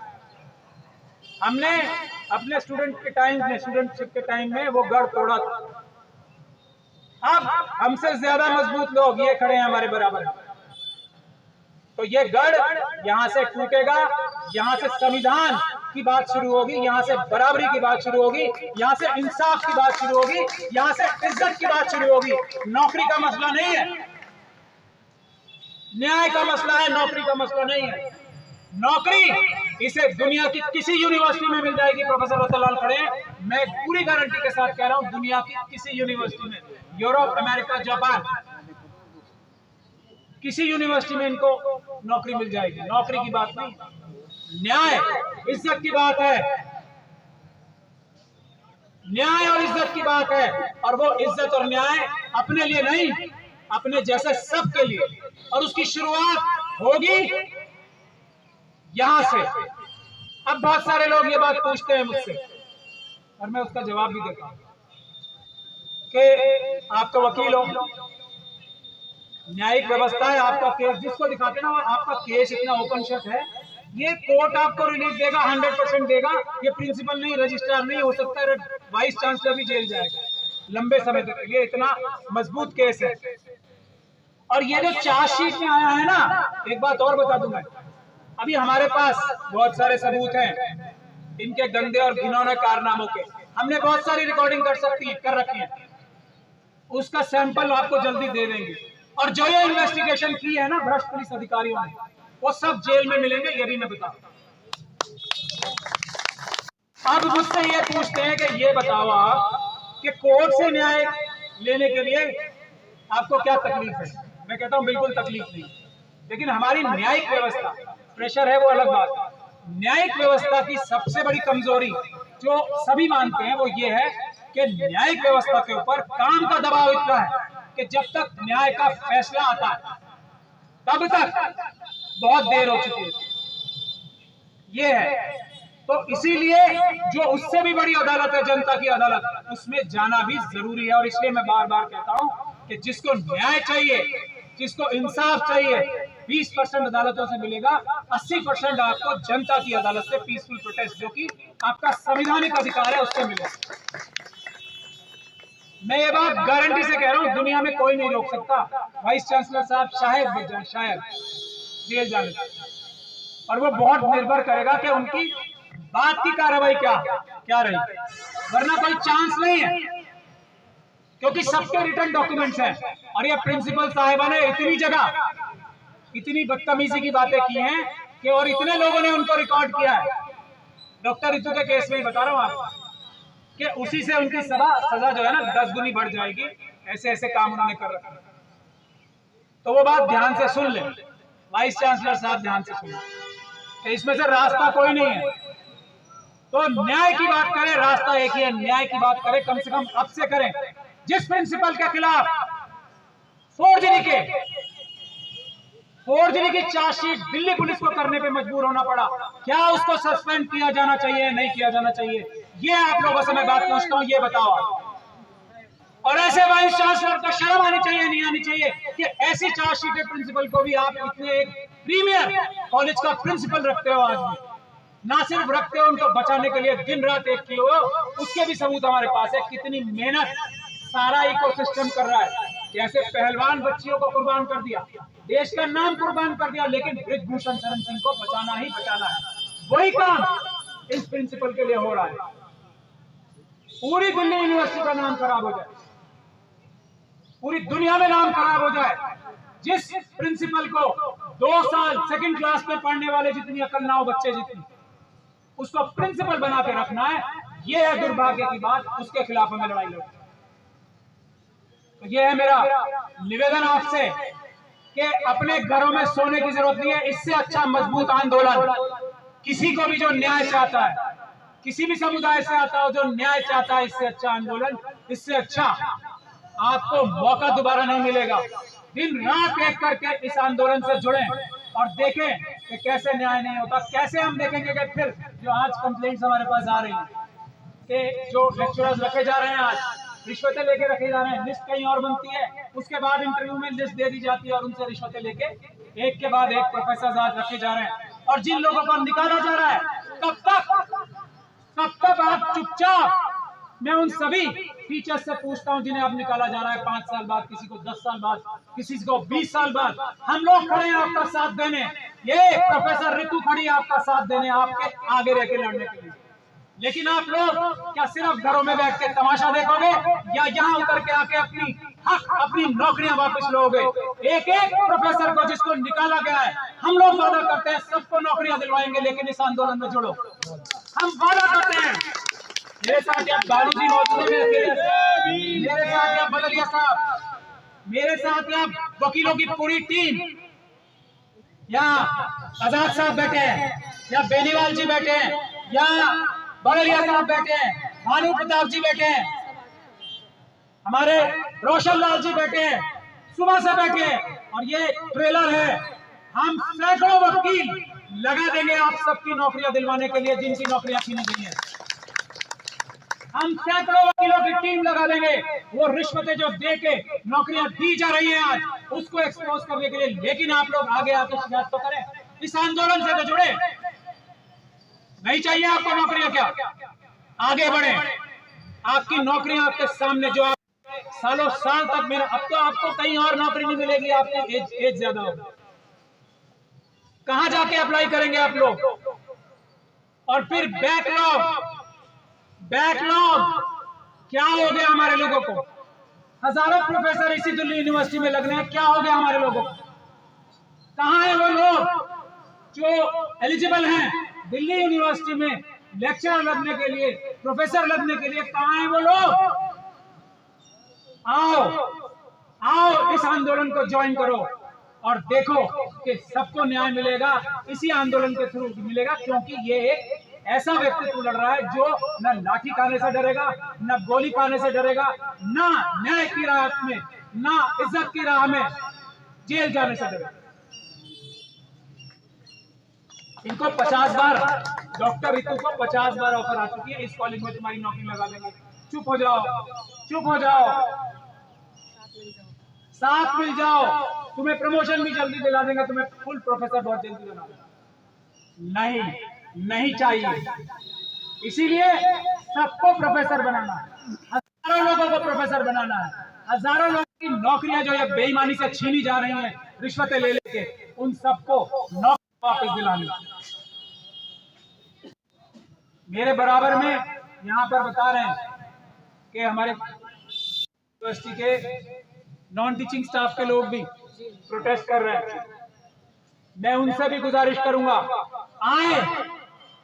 हमने अपने स्टूडेंटशिप के टाइम में वो गढ़ तोड़ा था। अब हमसे ज्यादा मजबूत लोग ये खड़े हैं हमारे बराबर, तो ये गढ़ यहां से टूटेगा, यहां से संविधान की बात शुरू होगी, यहां से बराबरी की बात शुरू होगी, यहां से इंसाफ की बात शुरू होगी, यहां से इज्जत की बात शुरू होगी। नौकरी का मसला नहीं है, न्याय का मसला है, नौकरी का मसला नहीं है। नौकरी इसे दुनिया की किसी यूनिवर्सिटी में मिल जाएगी। प्रोफेसर रतनलाल खड़े हैं, मैं पूरी गारंटी के साथ कह रहा हूं, दुनिया की किसी यूनिवर्सिटी में, यूरोप, अमेरिका, जापान, किसी यूनिवर्सिटी में इनको नौकरी मिल जाएगी। नौकरी की बात नहीं, न्याय इज्जत की बात है, न्याय और इज्जत की बात है। और वो इज्जत और न्याय अपने लिए नहीं, अपने जैसे सबके लिए, और उसकी शुरुआत होगी यहां से। अब बहुत सारे लोग ये बात पूछते हैं मुझसे और मैं उसका जवाब भी देता हूं कि आप तो वकील हो, न्यायिक व्यवस्था है, आपका केस जिसको दिखाते ना आपका केस इतना ओपन शट है, ये कोर्ट आपको रिलीफ देगा, 100% देगा। ये प्रिंसिपल नहीं, रजिस्ट्रार नहीं, हो सकता है वाइस चांसलर भी जेल जाएगा लंबे समय तक, ये इतना मजबूत केस है। और ये जो चार्जशीट में आया है ना, एक बात और बता दूं मैं, अभी हमारे पास बहुत सारे सबूत हैं इनके गंदे और घिनौने कारनामों के, हमने बहुत सारी रिकॉर्डिंग कर रखी है, उसका सैंपल आपको जल्दी दे देंगे। और जो ये इन्वेस्टिगेशन की है ना भ्रष्ट पुलिस अधिकारियों ने, वो सब जेल में मिलेंगे, ये भी मैं बता। अब मुझसे ये पूछते हैं कि ये बताओ आप कि कोर्ट से न्याय लेने के लिए आपको क्या तकलीफ है। मैं कहता हूं बिल्कुल तकलीफ नहीं, लेकिन हमारी न्यायिक व्यवस्था, प्रेशर है वो अलग बात है। न्यायिक व्यवस्था की सबसे बड़ी कमजोरी जो सभी मानते हैं वो ये है कि न्यायिक व्यवस्था के ऊपर काम का दबाव इतना है कि जब तक न्याय का फैसला आता है तब तक बहुत देर हो चुकी है, ये है। तो इसीलिए जो उससे भी बड़ी अदालत है, जनता की अदालत, उसमें जाना भी जरूरी है। और इसलिए मैं बार बार कहता हूं कि जिसको न्याय चाहिए, जिसको इंसाफ चाहिए, 20% अदालतों से मिलेगा, 80% आपको जनता की अदालत से पीसफुल प्रोटेस्ट, जो कि आपका संवैधानिक अधिकार है, उससे मिलेगा। मैं ये बात गारंटी से कह रहा हूं, दुनिया में कोई नहीं रोक सकता वाइस चांसलर साहब शायद बच जाए, शायद जेल जाने, और वो बहुत निर्भर करेगा कि उनकी बात की कार्रवाई क्या रही, वरना कोई चांस नहीं है, क्योंकि सबके रिटर्न डॉक्यूमेंट्स हैं। और ये प्रिंसिपल साहिबा ने इतनी जगह इतनी बदतमीजी की बातें की हैं कि, और इतने लोगों ने उनको रिकॉर्ड किया है। डॉक्टर रितु के केस में बता रहा हूं आपको कि उसी से उनकी सजा जो है ना 10 गुनी बढ़ जाएगी, ऐसे ऐसे काम उन्होंने कर रखा। तो वो बात ध्यान से सुन ले, वाइस चांसलर साहब ध्यान से सुन ले, इसमें से रास्ता कोई नहीं है। तो न्याय की बात करें, रास्ता एक ही है, न्याय की बात करें, कम से कम अब से करें। जिस प्रिंसिपल के खिलाफ फोर्जरी की चार्जशीट दिल्ली पुलिस को करने पे मजबूर होना पड़ा, क्या उसको सस्पेंड किया जाना चाहिए, नहीं किया जाना चाहिए, ये आप लोगों से मैं बात पूछता हूं, ये बताओ आप। और ऐसे वाइस चांसलर को शर्म आनी चाहिए, नहीं आनी चाहिए कि ऐसी चार्जशीट प्रिंसिपल को भी आप इतने एक प्रीमियर कॉलेज का प्रिंसिपल रखते हो, आज भी ना सिर्फ रखते हो, उनको बचाने के लिए दिन रात एक किए हो, उसके भी सबूत हमारे पास है। कितनी मेहनत सारा इकोसिस्टम कर रहा है, कैसे पहलवान बच्चियों को कुर्बान कर दिया, देश का नाम कुर्बान कर दिया, लेकिन बृजभूषण शरण सिंह को बचाना ही बचाना है। वही काम इस प्रिंसिपल के लिए हो रहा है। पूरी दिल्ली यूनिवर्सिटी का नाम खराब हो जाए, पूरी दुनिया में नाम खराब हो जाए। जिस प्रिंसिपल को 2 साल सेकंड क्लास में पढ़ने वाले जितनी अकल ना हो, बच्चे जितनी, उसको प्रिंसिपल बना के रखना है, यह है दुर्भाग्य की बात। उसके खिलाफ हमें लड़ाई लड़नी। तो यह है मेरा निवेदन आपसे कि अपने घरों में सोने की जरूरत नहीं है। इससे अच्छा मजबूत आंदोलन किसी को भी जो न्याय चाहता है, किसी भी समुदाय से आता हो जो न्याय चाहता है, इससे अच्छा आंदोलन, इससे अच्छा आपको मौका दोबारा नहीं मिलेगा। दिन रात एक करके इस आंदोलन से जुड़ें और देखें कि कैसे न्याय नहीं होता। कैसे हम देखेंगे कि फिर जो आज कंप्लेंट्स हमारे पास आ रही हैं कि जो लेक्चरर्स रखे जा रहे हैं, आज रिश्वतें लेके रखे जा रहे हैं, लिस्ट कहीं और बनती है, उसके बाद इंटरव्यू में लिस्ट दे दी जाती है और उनसे रिश्वतें लेके एक के बाद एक प्रोफेसर आज रखे जा रहे हैं। और जिन लोगों को निकाला जा रहा है, कब तक आप चुपचाप। मैं उन सभी टीचर्स से पूछता हूं जिन्हें अब निकाला जा रहा है 5 साल बाद, किसी को 10 साल बाद, किसी को 20 साल बाद, हम लोग खड़े हैं आपका साथ देने। ये प्रोफेसर रितु खड़ी है आपका साथ देने, आपके आगे रह के लड़ने के लिए। लेकिन आप लोग क्या सिर्फ घरों में बैठ के तमाशा देखोगे या यहाँ उतर के आके अपनी नौकरियां वापस लोगे? एक एक प्रोफेसर को जिसको निकाला गया है, हम लोग वादा करते हैं सबको नौकरियां दिलवाएंगे, लेकिन इस आंदोलन में जुड़ो। हम वादा करते हैं। मेरे साथ आप बालू जी मौजूद हैं, मेरे साथ आप बदलिया साहब, मेरे साथ यहाँ वकीलों की पूरी टीम, यहाँ आजाद साहब बैठे हैं, यहाँ बेनीवाल जी बैठे हैं, यहाँ बड़लिया साहब बैठे हैं, भानु प्रताप जी बैठे हैं, हमारे रोशन लाल जी बैठे हैं, सुबह से बैठे हैं, और ये ट्रेलर है। हम सैकड़ों वकील लगा देंगे आप सबकी नौकरियां दिलवाने के लिए, जिनकी नौकरियां छीनी गई हैं। हम सैकड़ों वकीलों की टीम लगा देंगे, वो रिश्वतें जो दे के नौकरियां दी जा रही हैं आज, उसको एक्सपोज करने के लिए। लेकिन आप लोग आगे आके शिकायत तो करें, इस आंदोलन से तो जुड़े। नहीं चाहिए आपको नौकरियां क्या? आगे बढ़े, आपकी नौकरियां आपके सामने, जो आप सालों साल तक मेरा, अब तो आपको कहीं और नौकरी नहीं मिलेगी, आपकी एज ज्यादा होगी, कहां जाके अप्लाई करेंगे आप लोग? और फिर बैकलॉग क्या हो गया हमारे लोगों को? हजारों प्रोफेसर इसी दिल्ली यूनिवर्सिटी में लग रहे हैं, क्या हो गया हमारे लोगों को? कहां है वो लोग जो एलिजिबल हैं दिल्ली यूनिवर्सिटी में लेक्चरर लगने के लिए, प्रोफेसर लगने के लिए? कहां है वो लोग? आओ इस आंदोलन को ज्वाइन करो और देखो कि सबको न्याय मिलेगा, इसी आंदोलन के थ्रू मिलेगा। क्योंकि ये एक ऐसा व्यक्तित्व लड़ रहा है जो न लाठी खाने से डरेगा, न गोली खाने से डरेगा, न न्याय की राह में, न इज्जत की राह में जेल जाने से डरेगा। इनको 50 बार, डॉक्टर रितु को 50 बार ऑफर आ चुकी है, इस कॉलेज में तुम्हारी नौकरी लगा देंगे। चुप हो जाओ, साथ मिल जाओ, तुम्हें प्रमोशन भी जल्दी दिला देंगे, तुम्हें फुल प्रोफेसर बहुत जल्दी बना देंगे। नहीं चाहिए। इसीलिए सबको प्रोफेसर बनाना है, हजारों लोगों को प्रोफेसर बनाना है, हजारों लोगों की नौकरियां जो ये बेईमानी से छीनी जा रही हैं, रिश्वतें ले लेके, उन सबको नौकरी वापस दिलानी। मेरे बराबर में यहाँ पर बता रहे हैं कि हमारे यूनिवर्सिटी के नॉन टीचिंग स्टाफ के लोग भी प्रोटेस्ट कर रहे हैं। मैं उनसे भी गुजारिश करूंगा, आए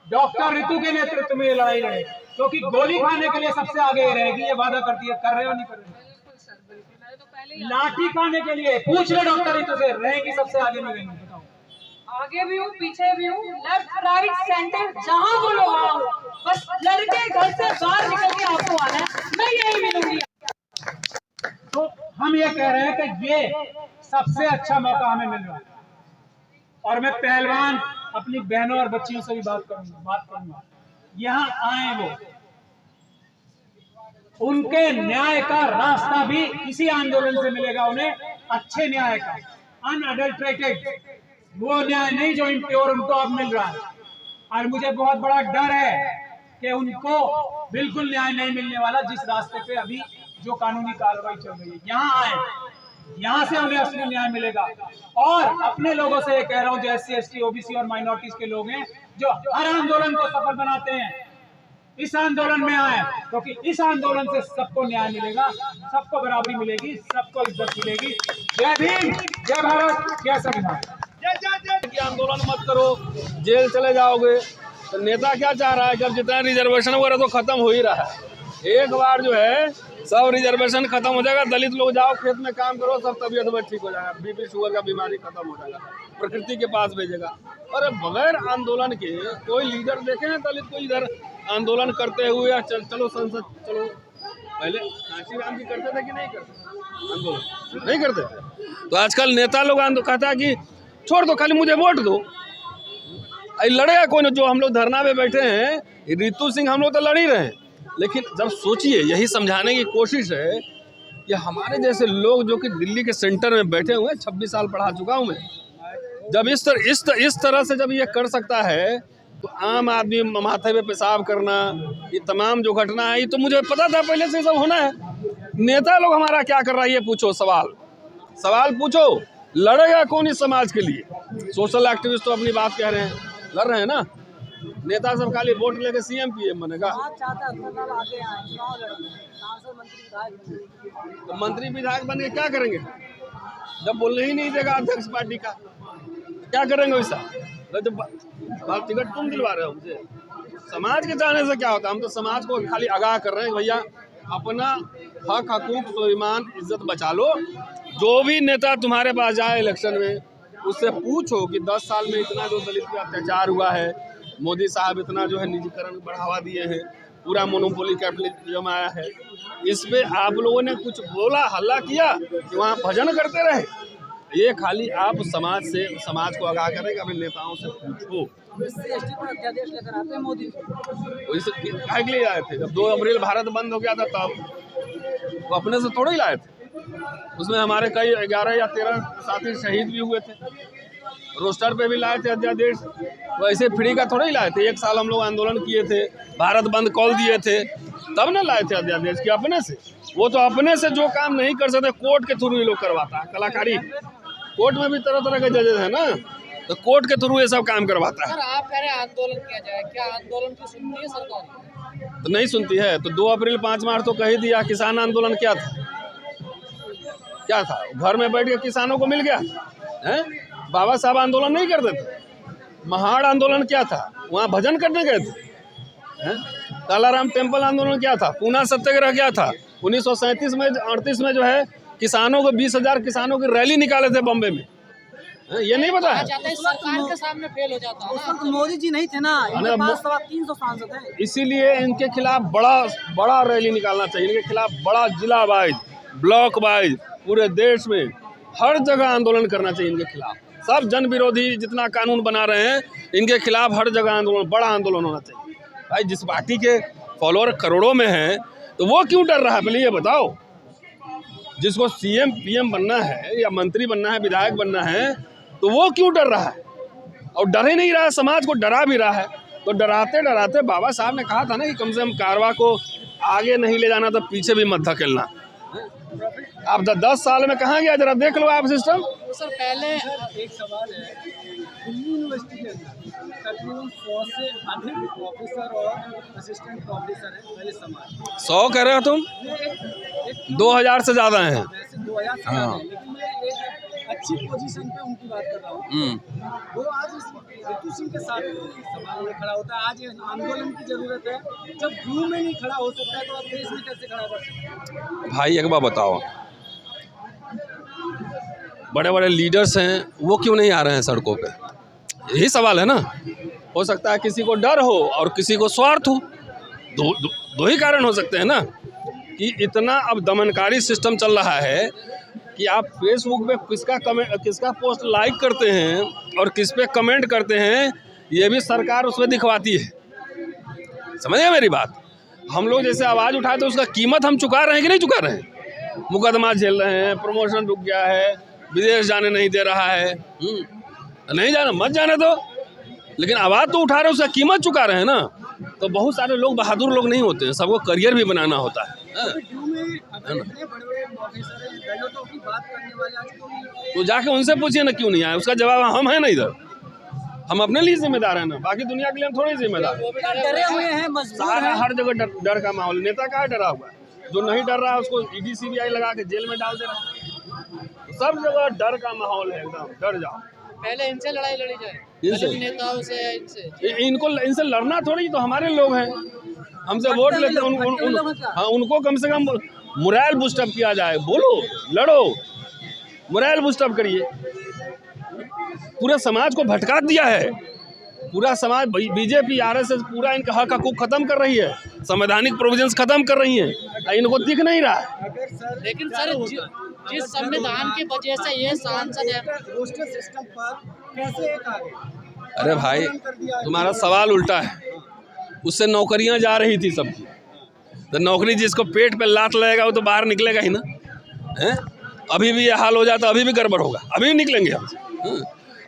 डॉक्टर रितु के नेतृत्व में ये लड़ाई लड़े, क्योंकि गोली खाने के लिए सबसे आगे ये रहेगी, ये वादा करती है। कर रहे हो नहीं कर रहे? लाठी खाने के लिए पूछ लो डॉक्टर रितु से, रहेगी सबसे आगे नहीं रहेंगी? बताओ। आगे भी हूँ, पीछे भी हूँ, लेफ्ट राइट सेंटर, जहाँ बोलो वहाँ हूँ। बस लड़के घर से बाहर निकल के आपको आना है, मैं यही मिलूंगी। तो हम ये कह रहे हैं कि ये सबसे अच्छा मौका हमें मिल रहा है, और मैं पहलवान अपनी बहनों और बच्चियों से भी बात करूंगा। यहाँ आए वो, उनके न्याय का रास्ता भी इसी आंदोलन से मिलेगा उन्हें, अच्छे न्याय का, अनअडल्ट्रेटेड, वो न्याय नहीं जो इम्प्योर उनको अब मिल रहा है। और मुझे बहुत बड़ा डर है कि उनको बिल्कुल न्याय नहीं मिलने वाला, जिस रास्ते पे अभी जो कानूनी कार्रवाई चल रही है। यहाँ आए, यहाँ से उन्हें असली न्याय मिलेगा। और अपने लोगों से ये कह रहा हूँ, जो SC, ST, OBC और माइनॉरिटीज के लोग हैं, जो हर आंदोलन को सफल बनाते हैं, इस आंदोलन में आए, क्योंकि इस आंदोलन से सबको न्याय मिलेगा, सबको बराबरी मिलेगी, सबको इज्जत मिलेगी। जय भीम, जय भारत, जय संविधान। आंदोलन मत करो, जेल चले जाओगे। तो नेता क्या चाह रहा है कि अब जितना रिजर्वेशन वगैरह तो खत्म हो ही रहा है, एक बार जो है सब रिजर्वेशन खत्म हो जाएगा, दलित लोग जाओ खेत में काम करो, सब तबीयत ठीक हो जाएगा, BP शुगर का बीमारी खत्म हो जाएगा, प्रकृति के पास भेजेगा। और बगैर आंदोलन के कोई लीडर देखे हैं दलित को इधर आंदोलन करते हुए? चलो संसद चलो, पहले कांशीराम जी करते थे कि नहीं करते आंदोलन? नहीं करते थे। तो आजकल नेता लोग कहता है कि छोड़ दो, खाली मुझे वोट दो। लड़ेगा कौन? जो हम लोग धरना पे बैठे हैं, रितु सिंह, हम लोग तो लड़ ही रहे हैं। लेकिन जब सोचिए, यही समझाने की कोशिश है कि हमारे जैसे लोग जो कि दिल्ली के सेंटर में बैठे हुए हैं, 26 साल पढ़ा चुका हूं मैं, जब इस तरह से जब ये कर सकता है, तो आम आदमी माथे पे पेशाब करना, ये तमाम जो घटना है, ये तो मुझे पता था पहले से सब होना है। नेता लोग हमारा क्या कर रहा है, ये पूछो, सवाल पूछो। लड़ेगा कौन इस समाज के लिए? सोशल एक्टिविस्ट तो अपनी बात कह रहे हैं, लड़ रहे हैं ना। नेता सब खाली वोट लेके CM PM बनेगा। तो मंत्री विधायक बन के क्या करेंगे जब बोलने ही नहीं देगा अध्यक्ष पार्टी का? क्या करेंगे वैसा? जब बात टिकट तुम दिलवा रहे हो मुझे, समाज के चाहने से क्या होता है? हम तो समाज को खाली आगाह कर रहे हैं, भैया अपना हक हकूक स्वाभिमान इज्जत बचा लो। जो भी नेता तुम्हारे पास जाए इलेक्शन में उससे पूछो कि 10 साल में इतना जो दलित पे अत्याचार हुआ है, मोदी साहब इतना जो है निजीकरण बढ़ावा दिए हैं, पूरा मोनोपोली कैपिटलिज्म आया है, इस पे आप लोगों ने कुछ बोला, हल्ला किया कि वहाँ भजन करते रहे? ये खाली आप समाज को आगाह करें कि अपने नेताओं से पूछो। अध्यादेश लेकर आते हैं मोदी, काहे के लिए आए थे? जब 2 अप्रैल भारत बंद हो गया था तब वो अपने से थोड़े ही लाए थे। उसमें हमारे कई 11 या 13 साथी शहीद भी हुए थे। रोस्टर पे भी लाए थे अध्यादेश, वैसे फ्री का थोड़े ही लाए थे। 1 साल हम लोग आंदोलन किए थे, भारत बंद कॉल दिए थे, तब ना लाए थे अध्यादेश कि अपने से। वो तो अपने से जो काम नहीं कर सकते कोर्ट के थ्रू ये लोग करवाता है। कलाकारी कोर्ट में भी तरह तरह के जजेस है ना, तो कोर्ट के थ्रू ये सब काम करवाता है। सर आप कह रहे हैं आंदोलन किया जाए, क्या आंदोलन की सुनती है सरकार? तो नहीं सुनती है तो 2 अप्रैल 5 मार्च तो कह ही दिया। किसान आंदोलन क्या था? क्या था? घर में बैठ के किसानों को मिल गया है? बाबा साहब आंदोलन नहीं करते थे? महाड़ आंदोलन क्या था? वहाँ भजन करने गए थे। कालाराम टेम्पल आंदोलन क्या था? पूना सत्याग्रह क्या था? 1937 में 38 में जो है किसानों को 20,000 किसानों की रैली निकाले थे बम्बे में। ये नहीं पता है? सरकार के सामने फेल हो जाता है। उस वक्त मोदी जी नहीं थे ना, इनके पास 300 सांसद हैं। इसीलिए इनके खिलाफ बड़ा रैली निकालना चाहिए। इनके खिलाफ बड़ा जिला वाइज, ब्लॉक वाइज, पूरे देश में हर जगह आंदोलन करना चाहिए इनके खिलाफ। सब जन विरोधी जितना कानून बना रहे हैं इनके खिलाफ हर जगह आंदोलन, बड़ा आंदोलन होना चाहिए। भाई जिस पार्टी के फॉलोअर करोड़ों में हैं तो वो क्यों डर रहा है? पहले ये बताओ। जिसको CM PM बनना है या मंत्री बनना है, विधायक बनना है, तो वो क्यों डर रहा है? और डर ही नहीं रहा है, समाज को डरा भी रहा है। तो डराते डराते बाबा साहब ने कहा था ना कि कम से कम कारवा को आगे नहीं ले जाना तो पीछे भी मत धकेलना। आप 10 साल में कहाँ गया? जरा देख लो आप सिस्टम। सर पहले एक सवाल है, दिल्ली यूनिवर्सिटी के अंदर तकरीबन 100 से अधिक प्रोफेसर और असिस्टेंट प्रोफेसर है पहले समाज। 100 कह रहे हो तुम? 2000 से ज़्यादा हैं। वैसे 2000 से ज़्यादा है, लेकिन मैं एक अच्छी पोजीशन पे उनकी बात कर रहा हूँ। वो आज रितु सिंह के साथ सवाल में खड़ा होता है। आज आंदोलन की जरूरत है, जब व्यू में नहीं खड़ा हो सकता है तो आप देश में कैसे खड़ा कर सकते हैं? भाई एक बार बताओ, बड़े बड़े लीडर्स हैं वो क्यों नहीं आ रहे हैं सड़कों पे? यही सवाल है ना। हो सकता है किसी को डर हो और किसी को स्वार्थ हो। दो ही कारण हो सकते हैं ना कि इतना अब दमनकारी सिस्टम चल रहा है कि आप फेसबुक पे किसका पोस्ट लाइक करते हैं और किस पे कमेंट करते हैं, ये भी सरकार उसमें दिखवाती है। समझिए मेरी बात। हम लोग जैसे आवाज़ उठाए तो उसका कीमत हम चुका रहे हैं कि नहीं चुका रहे हैं? मुकदमा झेल रहे हैं, प्रमोशन रुक गया है, विदेश जाने नहीं दे रहा है। नहीं जाना मत जाने दो, लेकिन आवाज़ तो उठा रहे हैं, उसका कीमत चुका रहे हैं ना। तो बहुत सारे लोग बहादुर लोग नहीं होते हैं, सबको करियर भी बनाना होता है। तो जाके उनसे पूछिए ना क्यों नहीं आए, उसका जवाब हम है ना इधर। हम अपने लिए जिम्मेदार है ना, बाकी दुनिया के लिए हम थोड़ी जिम्मेदार। डरे हुए हैं, मजबूर हैं। हर जगह डर का माहौल। नेता का डरा हुआ है? जो नहीं डर रहा है उसको ED CBI लगा के जेल में डाल दे रहा है। सब जगह डर का माहौल है, एकदम डर जाओ। पहले इनसे लड़ाई लड़ी जाए, इनसे नेताओं से, इनसे लड़ना थोड़ी, तो हमारे लोग हैं, हमसे वोट लेते हैं। हाँ, उनको कम से कम मोरल बूस्टअप किया जाए। बोलो, लड़ो, मोरल बूस्टअप करिए। पूरे समाज को भटका दिया है। पूरा समाज BJP RSS पूरा इनका हक हकूक खत्म कर रही है, संवैधानिक प्रोविजंस खत्म कर रही हैं। इनको दिख नहीं रहा। लेकिन सर जिस संविधान की वजह से ये सांसद है, रोस्टर सिस्टम पर कैसे एक आ गए? अरे भाई तुम्हारा सवाल उल्टा है। उससे नौकरियां जा रही थी सबकी, तो नौकरी जिसको पेट पे लात लगेगा वो तो बाहर निकलेगा ही ना। हैं? अभी भी ये हाल हो जाता, अभी भी गड़बड़ होगा, अभी भी निकलेंगे हम।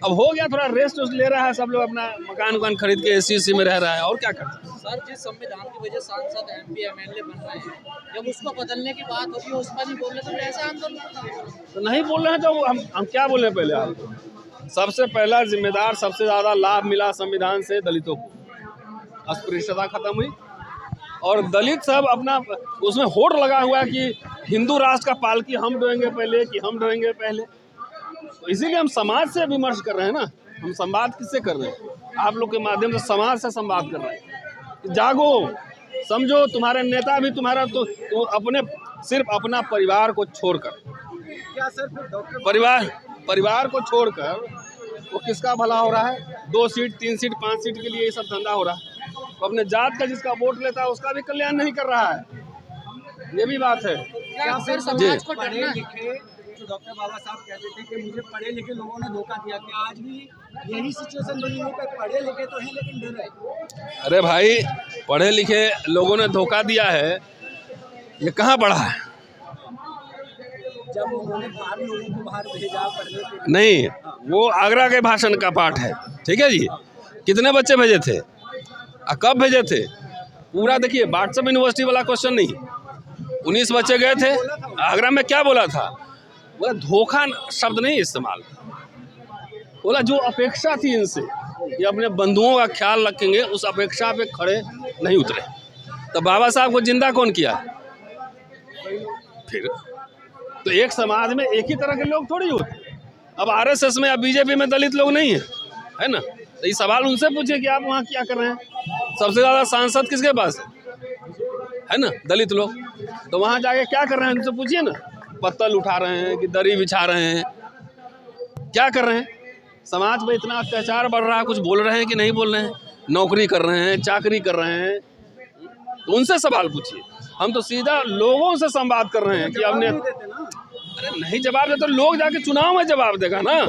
अब हो गया, थोड़ा रेस्ट ले रहा है सब लोग, अपना मकान खरीद के AC में रह रहा है, और क्या करता है। सर जिस संविधान की वजह सांसद MP MLA बन रहे हैं, जब उसको बदलने की बात होगी उस पर नहीं बोल रहे तो ऐसा आंदोलन तो नहीं बोल रहे हैं तो हम क्या बोले? पहले आप सबसे पहला जिम्मेदार, सबसे ज़्यादा लाभ मिला संविधान से दलितों को, अस्पृश्यता खत्म हुई। और दलित सब अपना उसमें होड़ लगा हुआ है कि हिंदू राष्ट्र का पालकी हम ढोएंगे पहले कि हम ढोएंगे पहले। तो इसीलिए हम समाज से विमर्श कर रहे हैं ना। हम संवाद किससे कर रहे हैं? आप लोग के माध्यम से समाज से संवाद कर रहे हैं। जागो, समझो तुम्हारे नेता भी तुम्हारा तो अपने सिर्फ अपना परिवार को छोड़कर, क्या सर फिर डॉक्टर परिवार को छोड़कर वो किसका भला हो रहा है? 2 सीट 3 सीट 5 सीट के लिए ये सब धंधा हो रहा है। तो अपने जात का जिसका वोट लेता है उसका भी कल्याण नहीं कर रहा है, ये भी बात है। क्या सर समाज को डरना है? जो डॉक्टर बाबा साहब कहते थे कि मुझे पढ़े लिखे लोगों ने धोखा दिया, क्या आज भी यही सिचुएशन बनी है कि पढ़े लिखे तो हैं लेकिन डर है? अरे भाई, पढ़े लिखे लोगों ने धोखा दिया है, ये कहाँ पढ़ा है? जब उन्होंने बाहर लोगों को बाहर भेजा पढ़ने के लिए, नहीं, वो आगरा के भाषण का पाठ है, ठीक है जी। कितने बच्चे भेजे थे, कब भेजे थे, पूरा देखिए। व्हाट्सएप यूनिवर्सिटी वाला क्वेश्चन नहीं, 19 बच्चे गए थे आगरा में, क्या बोला था? बोला धोखा शब्द नहीं इस्तेमाल, बोला जो अपेक्षा थी इनसे ये अपने बंधुओं का ख्याल रखेंगे, उस अपेक्षा पे खड़े नहीं उतरे। तो बाबा साहब को जिंदा कौन किया? फिर तो एक समाज में एक ही तरह के लोग थोड़ी होते। अब आरएसएस में या बीजेपी में दलित लोग नहीं है ना? तो ये सवाल उनसे पूछिए कि आप वहाँ क्या कर रहे हैं। सबसे ज़्यादा सांसद किसके पास है ना? दलित लोग। तो वहाँ जाके क्या कर रहे हैं उनसे पूछिए ना। पत्तल उठा रहे हैं कि दरी बिछा रहे हैं, क्या कर रहे हैं? समाज में इतना अत्याचार बढ़ रहा है, कुछ बोल रहे हैं कि नहीं बोल रहे हैं? नौकरी कर रहे हैं, चाकरी कर रहे हैं, तो उनसे सवाल पूछिए। हम तो सीधा लोगों से संवाद कर रहे हैं कि हमने, अरे नहीं जवाब दे तो लोग जाके चुनाव में जवाब देगा ना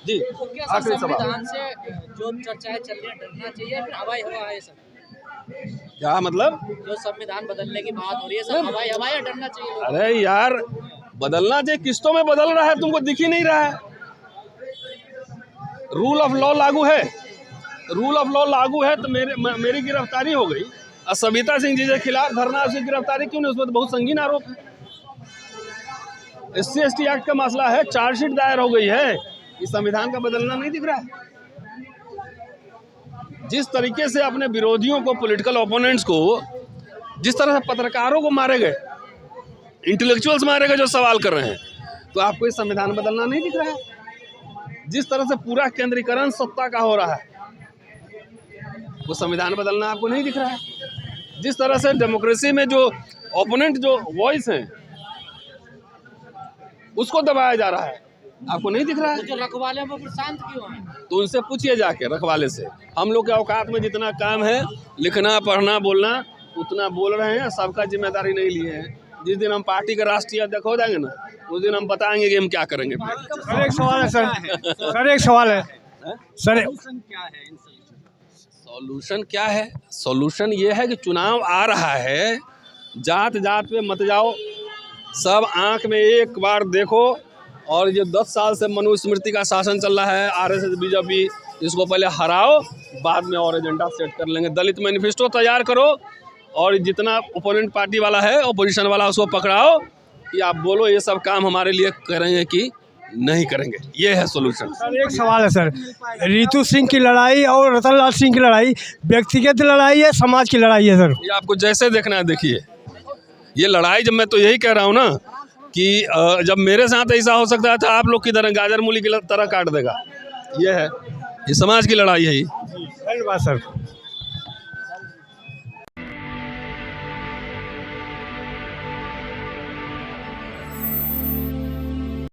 जी। आखिरी सवाल, संविधान से जो चर्चाएं चल रही है डरना चाहिए या फिर हवाई हवा है सब? क्या मतलब? जो संविधान बदलने की बात हो रही है सब हवाई हवा या डरना चाहिए? अरे यार, बदलना चाहिए, किस्तों में बदल रहा है, तुमको दिख ही नहीं रहा है। रूल ऑफ लॉ लागू है, रूल ऑफ लॉ लागू है, तो मेरी गिरफ्तारी हो गई। और सविता सिंह जी के खिलाफ धरना, उसकी गिरफ्तारी क्यों नहीं? उसमें तो बहुत संगीन आरोप है। SC/ST एक्ट का मसला है, चार्जशीट दायर हो गई है। इस संविधान का बदलना नहीं दिख रहा है। जिस तरीके से अपने विरोधियों को, पॉलिटिकल ओपोनेंट्स को, जिस तरह से पत्रकारों को मारे गए, इंटेलेक्चुअल्स मारे गए जो सवाल कर रहे हैं, तो आपको इस संविधान बदलना नहीं दिख रहा है। जिस तरह से पूरा केंद्रीकरण सत्ता का हो रहा है, वो संविधान बदलना आपको नहीं दिख रहा है। जिस तरह से डेमोक्रेसी में जो ओपोनेंट जो वॉइस हैं उसको दबाया जा रहा है, आपको नहीं दिख रहा है। जो रखवाले हैं वो फिर शांत क्यों हैं? तो उनसे पूछिए जाके, रखवाले से। हम लोग के औकात में जितना काम है, लिखना पढ़ना बोलना, उतना बोल रहे हैं, सबका जिम्मेदारी नहीं लिए हैं। जिस दिन हम पार्टी के राष्ट्रीय अध्यक्ष हो जाएंगे ना, उस दिन हम बताएंगे कि हम क्या करेंगे। सर एक सवाल है सर एक सवाल है सर, क्या है इन सॉल्यूशन क्या है? सॉल्यूशन ये है कि चुनाव आ रहा है, जात जात पे मत जाओ, सब आंख में एक बार देखो। और ये 10 साल से मनुस्मृति का शासन चल रहा है, आरएसएस बीजेपी, इसको पहले हराओ, बाद में और एजेंडा सेट कर लेंगे। दलित मैनिफेस्टो तैयार करो, और जितना ओपोनेंट पार्टी वाला है, ओपोजिशन वाला, उसको पकड़ाओ कि आप बोलो ये सब काम हमारे लिए करेंगे कि नहीं करेंगे। ये है सोल्यूशन। सर एक सवाल है सर, रितु सिंह की लड़ाई और रतन लाल सिंह की लड़ाई व्यक्तिगत लड़ाई है, समाज की लड़ाई है सर? ये आपको जैसे देखना है देखिए। ये लड़ाई, जब मैं तो यही कह रहा हूँ ना कि जब मेरे साथ ऐसा हो सकता है तो आप लोग की तरह गाजर मूली की तरह काट देगा। ये है, ये समाज की लड़ाई है। धन्यवाद सर।